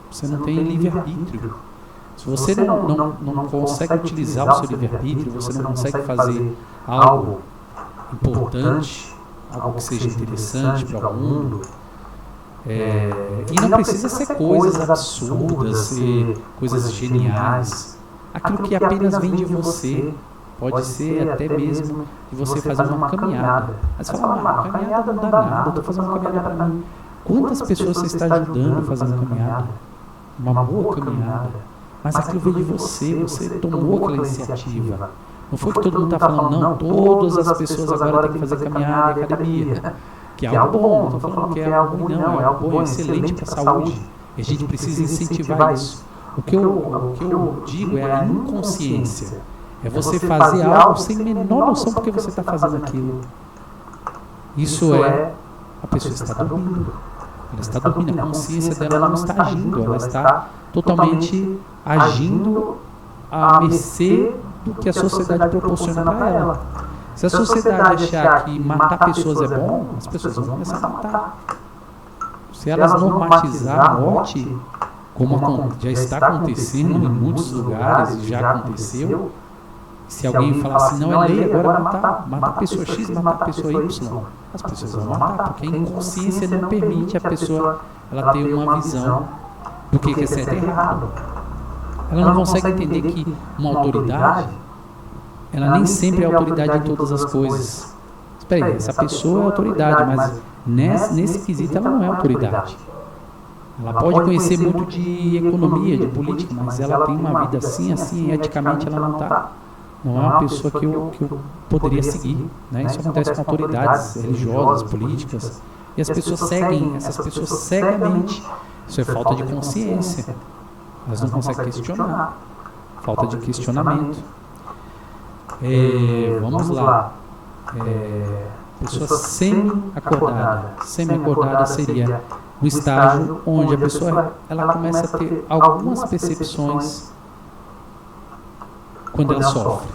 você não tem livre-arbítrio. Se você não consegue utilizar o seu livre-arbítrio, você não consegue fazer algo importante, algo que seja interessante para o mundo, e não precisa ser coisas absurdas, ser coisas geniais. Aquilo que apenas vem de você, pode ser até mesmo de você fazer uma caminhada. Aí você fala, uma caminhada não dá nada, eu estou fazendo uma caminhada para mim. Quantas pessoas você está ajudando a fazer uma caminhada? Uma boa caminhada. Mas aquilo veio de você tomou aquela iniciativa. Não foi que todo mundo está falando, não, todas as pessoas agora têm que fazer caminhada e academia. Que é algo bom, não estou falando que é algo ruim, não, é algo bom, é excelente para a saúde. E a gente precisa incentivar isso. O que eu digo é a inconsciência. É você fazer algo sem menor noção porque você está fazendo aquilo. Isso a pessoa está dormindo. Ela está dormindo, a consciência dela não está agindo, ela está totalmente agindo à mercê do que a sociedade proporciona para ela. Se a sociedade achar que matar pessoas é bom, as pessoas vão começar a matar. Se elas normatizar a morte, como já está acontecendo em muitos lugares e já aconteceu, se alguém falar assim, não é lei agora matar pessoa X, matar pessoa Y, as pessoas vão matar, porque a inconsciência não permite a pessoa ela ter uma visão do que é certo e errado. Ela não consegue entender que uma autoridade, ela nem sempre é autoridade em todas as coisas. Espera aí, essa pessoa é autoridade, mas nesse quesito ela não é autoridade. Ela pode conhecer muito de economia, de política, mas ela tem uma vida assim, eticamente ela não está. Não é uma pessoa que eu poderia seguir. Né? Isso acontece com autoridades religiosas, políticas. E as pessoas seguem essas pessoas cegamente. Isso é falta de consciência. Elas não conseguem questionar. Falta de questionamento. Vamos lá. Pessoa semi-acordada. Semi-acordada seria um estágio onde a pessoa ela começa a ter algumas percepções quando ela sofre.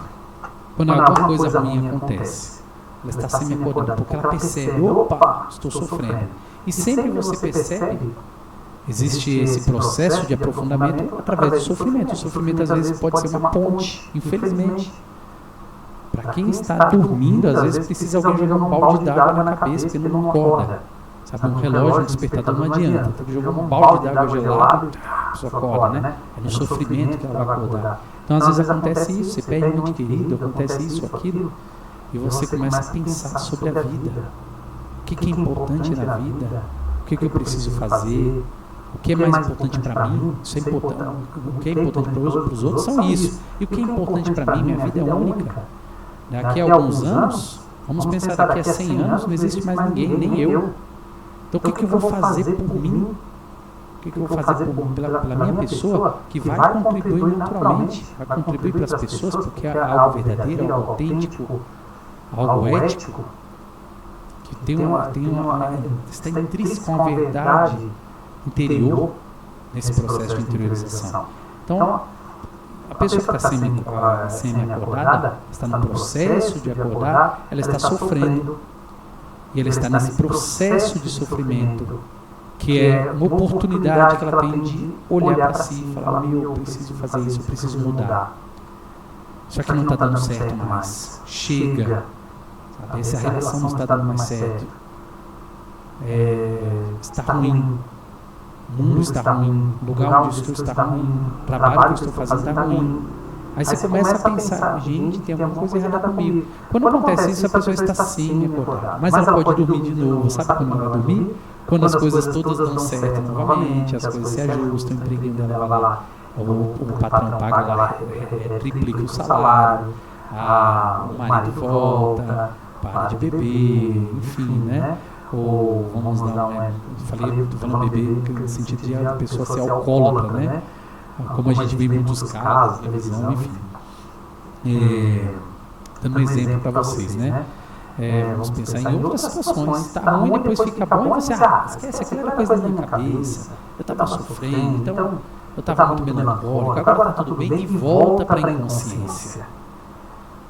Quando alguma coisa ruim acontece. Ela está semi-acordada, porque ela percebe, opa, estou sofrendo. E sempre você percebe, existe esse processo de aprofundamento através do sofrimento. O sofrimento às vezes pode ser uma ponte, infelizmente. Para quem está dormindo, às vezes precisa alguém jogar um balde d'água na cabeça, porque não acorda. Sabe, um relógio, um despertador não adianta. Tem que jogar um balde d'água gelado, a pessoa acorda, né? É no sofrimento que ela vai acordar. Então, às vezes acontece isso, você perde um ente querido, acontece isso, aquilo, e você começa a pensar sobre a vida. O que é importante na vida? O que eu preciso fazer? O que é mais importante para mim, isso é importante, o que é importante para os outros são isso. E o que é importante para mim, minha vida é única. Daqui a alguns anos, vamos pensar daqui a 100 anos, não existe mais ninguém, nem eu. Então o que eu vou fazer por mim? O que eu vou fazer pela minha pessoa que vai contribuir naturalmente, vai contribuir para as pessoas, porque é algo verdadeiro, algo autêntico, algo ético, que está intrínseco com a verdade interior nesse processo de interiorização. Então, a pessoa que está semi-acordada, está no processo de acordar, ela está sofrendo, e ela está nesse processo de sofrimento, que é uma oportunidade que ela tem de olhar para si e falar, eu preciso fazer isso, eu preciso mudar. Só que não está dando certo mais. Chega. Sabe? Essa relação não está dando mais certo. Está ruim. O mundo está ruim. O lugar onde eu estou está ruim. O trabalho que eu estou fazendo está ruim. Aí você começa a pensar, gente, tem alguma coisa errada comigo. Quando acontece isso, a pessoa está semi-acordada. Mas ela pode dormir de novo. Sabe quando ela vai dormir? Quando as coisas todas dão certo novamente, as coisas se ajustam, o empreguinho dela vai lá, o patrão paga lá, triplica o salário, o marido volta, para de beber, enfim, né? Ou vamos dar estou falando beber no sentido de a pessoa ser alcoólatra, né? Como a gente vê em muitos casos, televisão, enfim. Dando um exemplo para vocês, né? Vamos pensar em outras situações. Está ruim, depois fica bom e você esquece, aquela era coisa da minha cabeça. Eu estava sofrendo, então eu estava muito melancólico, agora está tudo bem e volta para a inconsciência.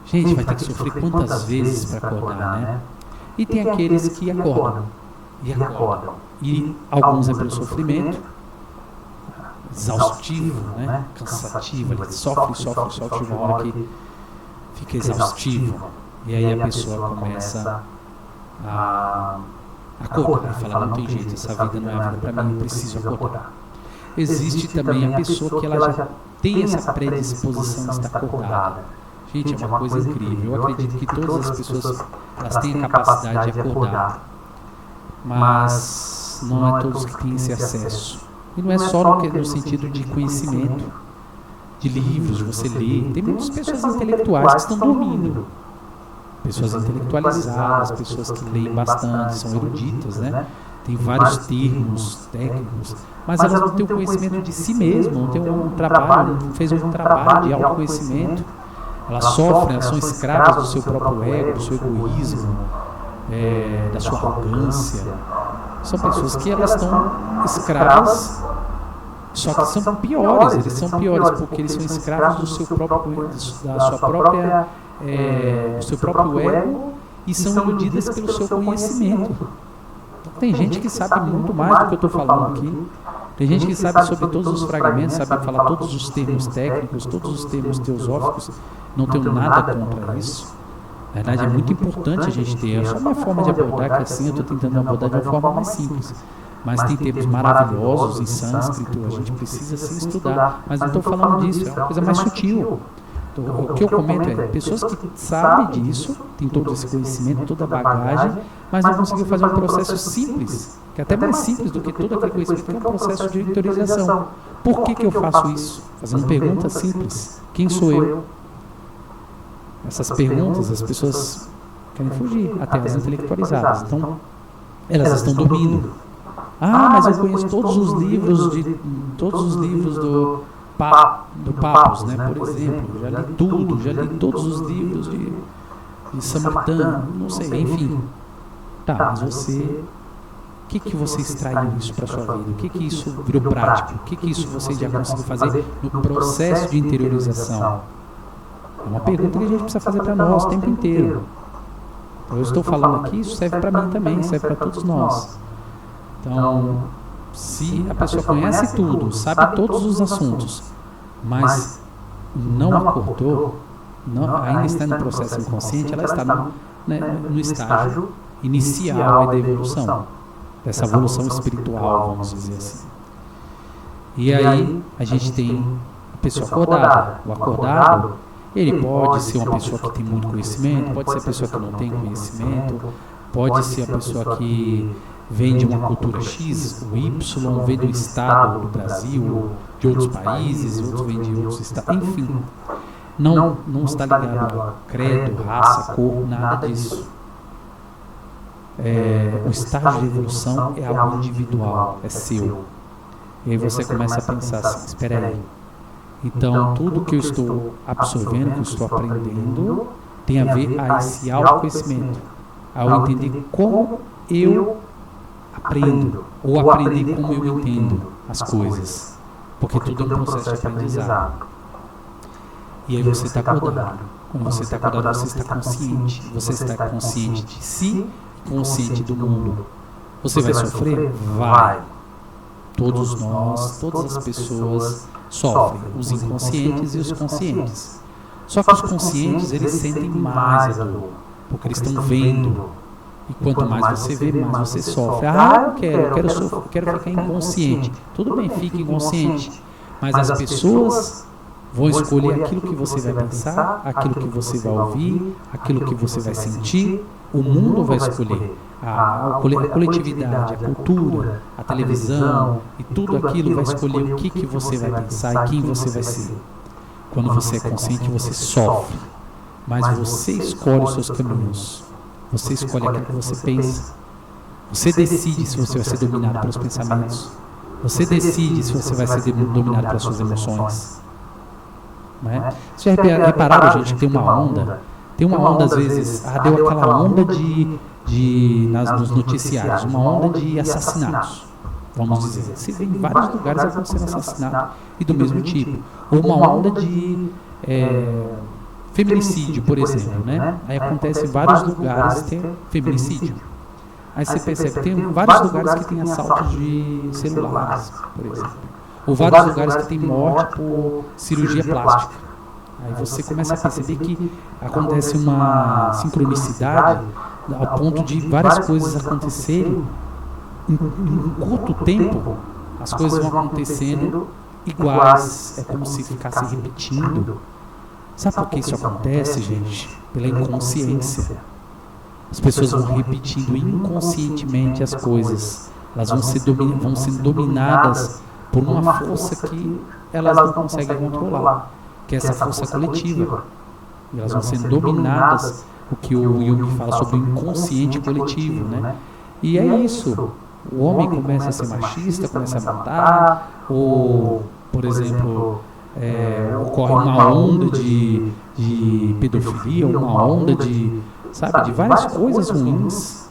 Gente, vai ter que sofrer quantas vezes para acordar, né? E tem aqueles que acordam. E alguns é pelo sofrimento exaustivo, né? Cansativo, ele sofre, uma hora que fica exaustivo. E aí a pessoa começa a acordar e falar, não tem jeito, essa vida não é a vida para mim, eu preciso acordar. Existe também a pessoa que ela já tem essa predisposição de estar acordada. Gente, é uma coisa incrível. Eu acredito que todas as pessoas elas têm a capacidade de acordar, mas não é todos que têm esse acesso. E não é só no sentido de conhecimento, de livros, de você ler. Tem muitas pessoas intelectuais que estão dormindo. Pessoas intelectualizadas, pessoas que leem bastante, são eruditas, né? Tem vários termos técnicos, mas elas não têm o conhecimento de si mesmas, não têm um trabalho, não fez um trabalho de autoconhecimento. Elas sofrem, elas são escravas do seu próprio ego, do seu egoísmo, da sua arrogância. São pessoas que elas estão escravas, só que são piores, eles são piores porque eles são escravos do seu próprio, da sua própria do seu próprio ego e são iludidas pelo seu conhecimento. Então, tem gente que sabe muito mais do que eu estou falando aqui. Tem gente que sabe sobre todos os fragmentos, sabe falar todos os termos técnicos, todos os termos teosóficos. Não tenho nada contra isso. Na verdade, é muito importante a gente ter. É só uma forma de abordar, que assim eu estou tentando abordar de uma forma mais simples. Mas tem termos maravilhosos em sânscrito, a gente precisa sim estudar. Mas não estou falando disso, é uma coisa mais sutil. O que eu comento é, pessoas que sabem disso, têm todo esse conhecimento, toda a bagagem, mas não conseguiram fazer um processo simples, que é até mais simples do que todo aquele conhecimento, que é um processo de interiorização. Por que eu faço isso? Fazendo perguntas simples. Quem sou eu? Essas perguntas, as pessoas querem fugir, até as intelectualizadas. Então, elas estão dormindo. Mas eu conheço todos os livros do Papos, né? Por exemplo, já li todos os livros de Samaritano, não sei, enfim. Mas você, o que você extraiu isso para a sua vida? O que isso virou prático? O que isso você já conseguiu fazer no processo de interiorização? É uma pergunta que a gente precisa fazer para nós o tempo inteiro. Então, eu estou falando aqui, isso serve para mim também, serve para todos nós. Então, se a pessoa conhece tudo, sabe todos os assuntos, mas não acordou, ainda está no processo inconsciente, ela está no estágio inicial da evolução, dessa evolução espiritual, vamos dizer assim. E aí a gente tem a pessoa acordada. O acordado, ele pode ser uma pessoa que tem muito conhecimento, pode ser a pessoa que não tem conhecimento, pode ser a pessoa que vem de uma cultura X, o Y vem do estado do Brasil, de outros países, outros vêm de outros estados, enfim. Não está ligado a credo, raça, cor, nada disso. O estágio de evolução é algo individual, é seu. E aí você começa a pensar assim, espera aí. Então, tudo que eu estou absorvendo, que eu estou aprendendo, tem a ver a esse autoconhecimento. Ao entender como eu aprendo, ou aprender como eu entendo as coisas. Porque tudo é um processo de aprendizado. E aí você está acordado. Quando você está acordado, você está consciente. Você está consciente de si, consciente do mundo. Você vai sofrer? Vai. Todos nós, todas as pessoas sofrem. Os inconscientes e os conscientes. Só que os conscientes, eles sentem mais a dor. Porque eles estão vendo. E quanto mais você vê, mais você sofre. Eu quero ficar inconsciente. Tudo bem, fique inconsciente. Mas as pessoas vão escolher aquilo que você vai pensar, aquilo que você vai ouvir, aquilo que você vai sentir. O mundo vai escolher. A coletividade, a cultura, a televisão e tudo aquilo vai escolher o que você vai pensar e quem você vai ser. Quando você é consciente, você sofre. Mas você escolhe os seus caminhos. Você escolhe aquilo que você pensa. Você decide se você vai ser dominado pelos pensamentos. Você decide se você vai ser dominado pelas suas emoções. Não é? Vocês já repararam, gente, que tem uma onda? Tem uma onda, às vezes, deu aquela onda nos noticiários, uma onda de assassinatos, vamos dizer. Você vê em vários lugares acontecendo assassinato e do mesmo tipo. Ou uma onda de feminicídio, por exemplo, né? Aí acontece em vários lugares tem feminicídio. Aí você percebe que tem vários lugares que tem assaltos de celulares, por exemplo. Ou vários lugares que tem morte por cirurgia plástica. Aí você começa a perceber que acontece uma sincronicidade ao ponto de várias coisas acontecerem em curto tempo. As coisas vão acontecendo iguais, é como se ficasse repetindo. Sabe por que isso acontece, gente? Pela inconsciência. As pessoas vão repetindo inconscientemente as coisas. Elas vão sendo dominadas por uma força que elas não conseguem controlar, que é essa força coletiva. E elas vão sendo dominadas, o que o Jung fala sobre o inconsciente coletivo, né? E é isso. O homem começa a ser machista, começa a matar, ou, por exemplo, ocorre uma onda de pedofilia, uma onda de várias coisas ruins,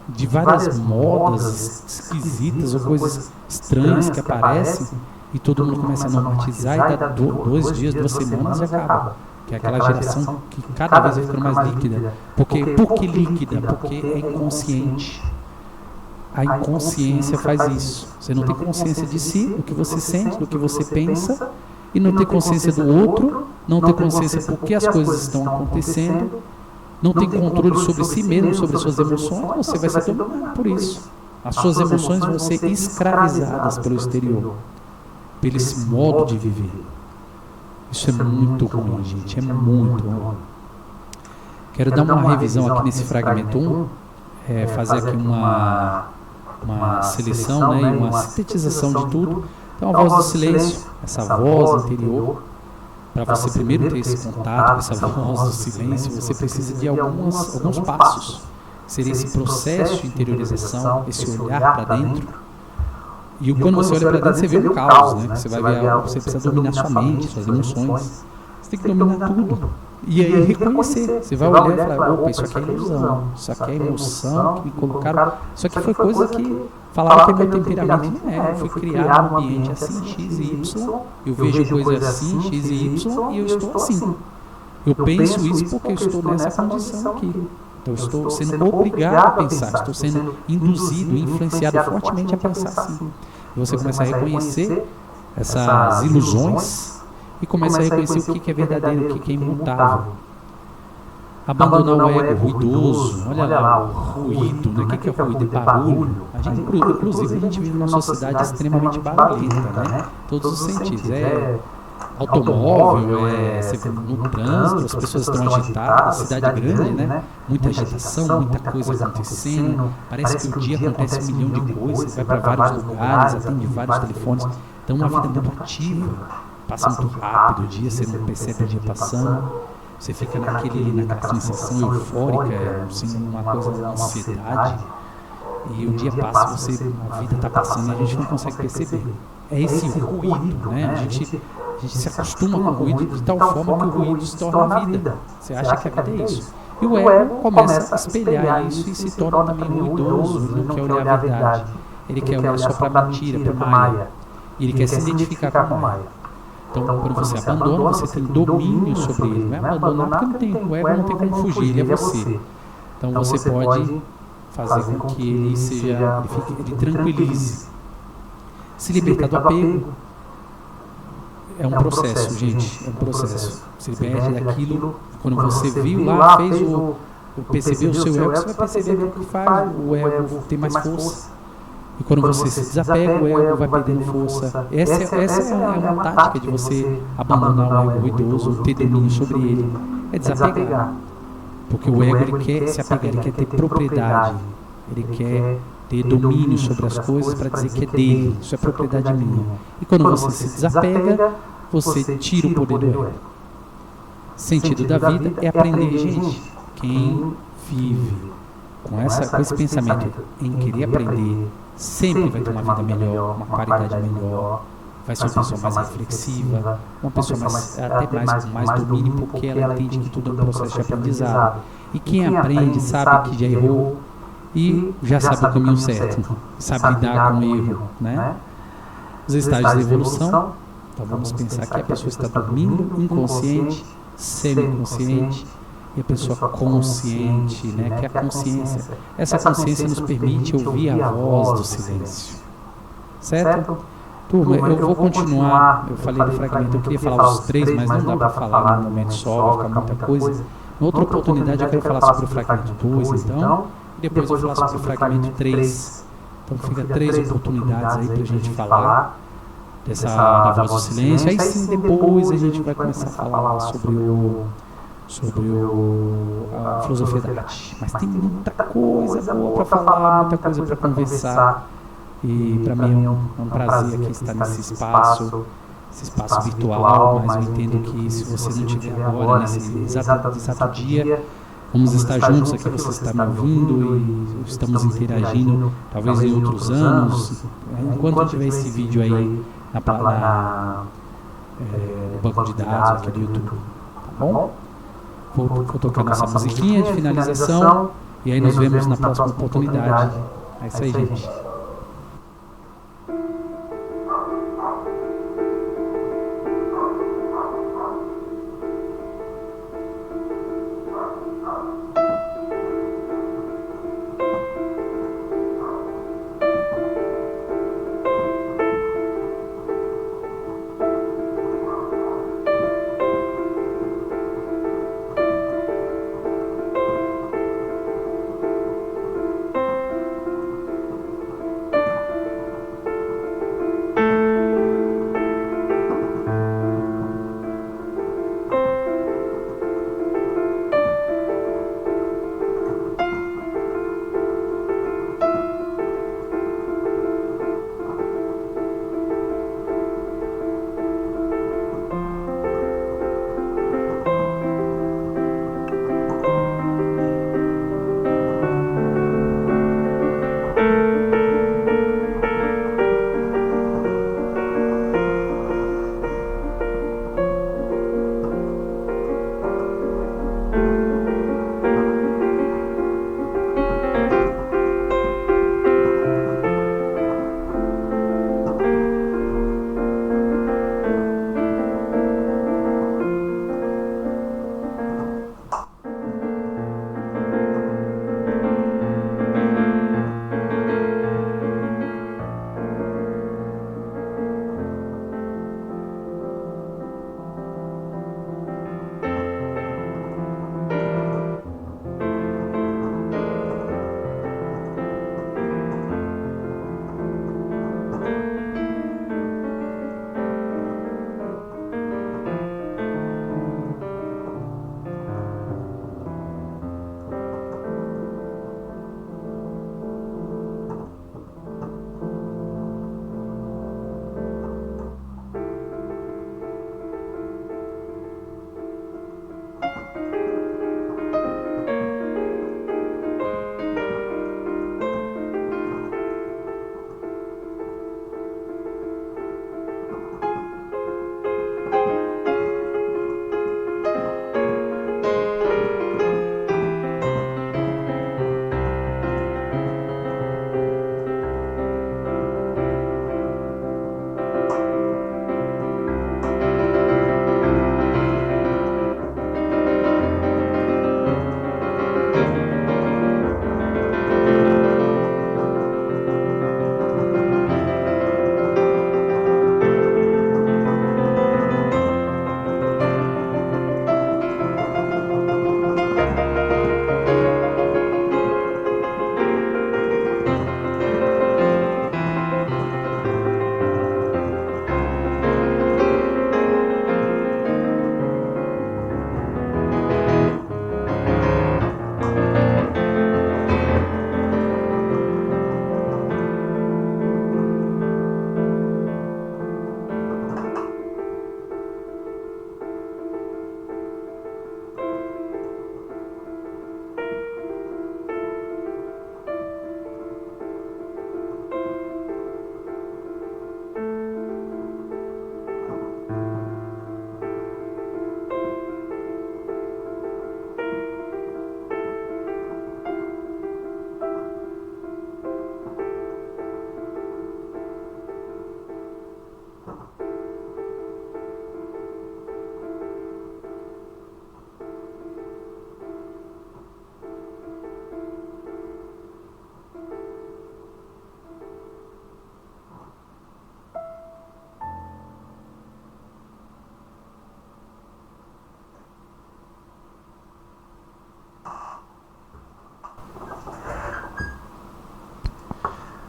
de várias modas esquisitas ou coisas estranhas que aparecem, e todo mundo começa a normatizar e dá 2 dias, 2 semanas e acaba. Que é aquela geração que cada vez vai ficando mais líquida. Por que líquida? Porque é inconsciente. A inconsciência faz isso. Você não tem consciência de si, do que você sente, do que você pensa, e não tem consciência do outro, não tem consciência por que as coisas estão acontecendo, não tem controle sobre si mesmo, sobre suas emoções, você vai ser dominado por isso. As suas emoções vão ser escravizadas pelo exterior, pelo esse modo de viver. Isso é muito ruim, gente, é muito ruim. Quero dar uma revisão aqui nesse fragmento 1, fazer aqui uma seleção, né, e uma sintetização de tudo. Então, a voz do silêncio, essa voz interior, para você primeiro ter esse contato com essa voz do silêncio, você precisa de alguns passos. Seria esse processo de interiorização, esse olhar para dentro. E quando você olha para dentro, você vê um caos, né? Você vai ver algo, você precisa dominar sua mente, suas emoções. Você tem que dominar tudo. E aí reconhecer. Você vai olhar e falar, opa, isso aqui é ilusão, isso aqui é emoção que me colocaram. Isso aqui foi coisa que falaram que é meu temperamento. Não é, eu fui criado num ambiente assim, X e Y, eu vejo coisas assim, X e Y, e eu estou assim. Eu penso isso porque eu estou nessa condição aqui. Então, eu estou sendo obrigado a pensar, estou sendo induzido, influenciado fortemente a pensar assim. E você começa a reconhecer essas ilusões e começa a reconhecer o que é verdadeiro, o que é imutável. Abandonar o ego ruidoso, olha lá, o ruído, né? O que é ruído? É barulho. Inclusive, a gente vive numa sociedade extremamente barulhenta, né? Todos os sentidos. automóvel, no trânsito, as pessoas estão agitadas, cidade grande, né? Muita agitação, muita coisa acontecendo. Parece que o dia acontece 1 milhão de coisas, você vai para vários lugares, atende vários telefones. Então, uma vida muito ativa, passa muito rápido o dia, você não percebe o dia passando. Você fica naquela sensação eufórica, assim, uma coisa, uma ansiedade. E o dia passa, a vida está passando e a gente não consegue perceber. É esse ruído, né? A gente se acostuma com o ruído de tal forma que o ruído se torna a vida. Você acha que a vida é isso. E o ego começa a espelhar isso e se torna também ruidoso. Ele não quer olhar a verdade. Ele quer olhar só para a mentira, para a Maya. Ele quer se identificar com a Maya. Então, quando você abandona, você tem domínio sobre ele. Não é abandonar porque o ego não tem como fugir, ele é você. Então, você pode fazer com que ele tranquilize. Se libertar do apego é um processo, gente, é um processo. Se liberte daquilo, quando você viu lá, percebeu o seu ego, você vai perceber o que faz, o ego tem mais força. E quando você se desapega, o ego vai perdendo força. Essa é uma tática de você abandonar o ego ruidoso, ter domínio sobre ele. É desapegar. Porque o ego ele quer se apegar, ele quer ter propriedade. Ele quer ter domínio sobre as coisas para dizer que é dele, isso é propriedade minha. E quando você se desapega, você tira o poder do ego. Sentido da vida é aprender, gente. Quem vive com esse pensamento em querer aprender, sempre vai ter uma vida melhor, uma qualidade melhor, vai ser uma pessoa mais reflexiva, uma pessoa com mais domínio, porque ela entende que tudo é um processo de aprendizado. E quem aprende sabe que já errou e já sabe o caminho certo, sabe lidar com o erro, né? Os estágios de evolução, então vamos pensar que a pessoa está dormindo, inconsciente, semi-consciente, e a pessoa consciente, né, que é a consciência. Essa consciência nos permite ouvir a voz do silêncio. Certo? Turma, eu vou continuar, eu falei do fragmento, eu queria falar os 3, mas não dá para falar num momento só, vai ficar muita coisa. Em outra oportunidade eu quero falar sobre o fragmento 2, então, e depois eu vou falar sobre o fragmento 3. Então fica 3 oportunidades aí para a gente falar da voz do silêncio. Aí sim, depois a gente vai começar a falar sobre a filosofia da arte. Mas tem muita coisa boa para falar, muita coisa para conversar. E para mim é um prazer aqui estar nesse espaço virtual, mas eu entendo que se você não estiver agora, nesse exato dia, vamos estar juntos aqui, você está me ouvindo e estamos interagindo, talvez em outros anos, enquanto tiver esse vídeo aí no banco de dados aqui do YouTube, tá bom? Vou tocar nossa musiquinha de finalização e aí nos vemos na próxima oportunidade. É isso aí, gente.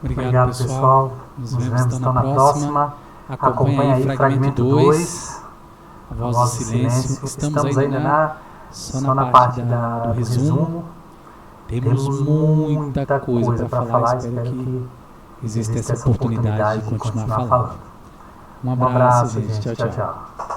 Obrigado, pessoal. Nos vemos então na próxima. Acompanha aí fragmento 2, a voz do silêncio. Estamos ainda só na parte do resumo. Temos muita coisa para falar. Espero que exista essa oportunidade de continuar falando. Um abraço, gente. Tchau, tchau.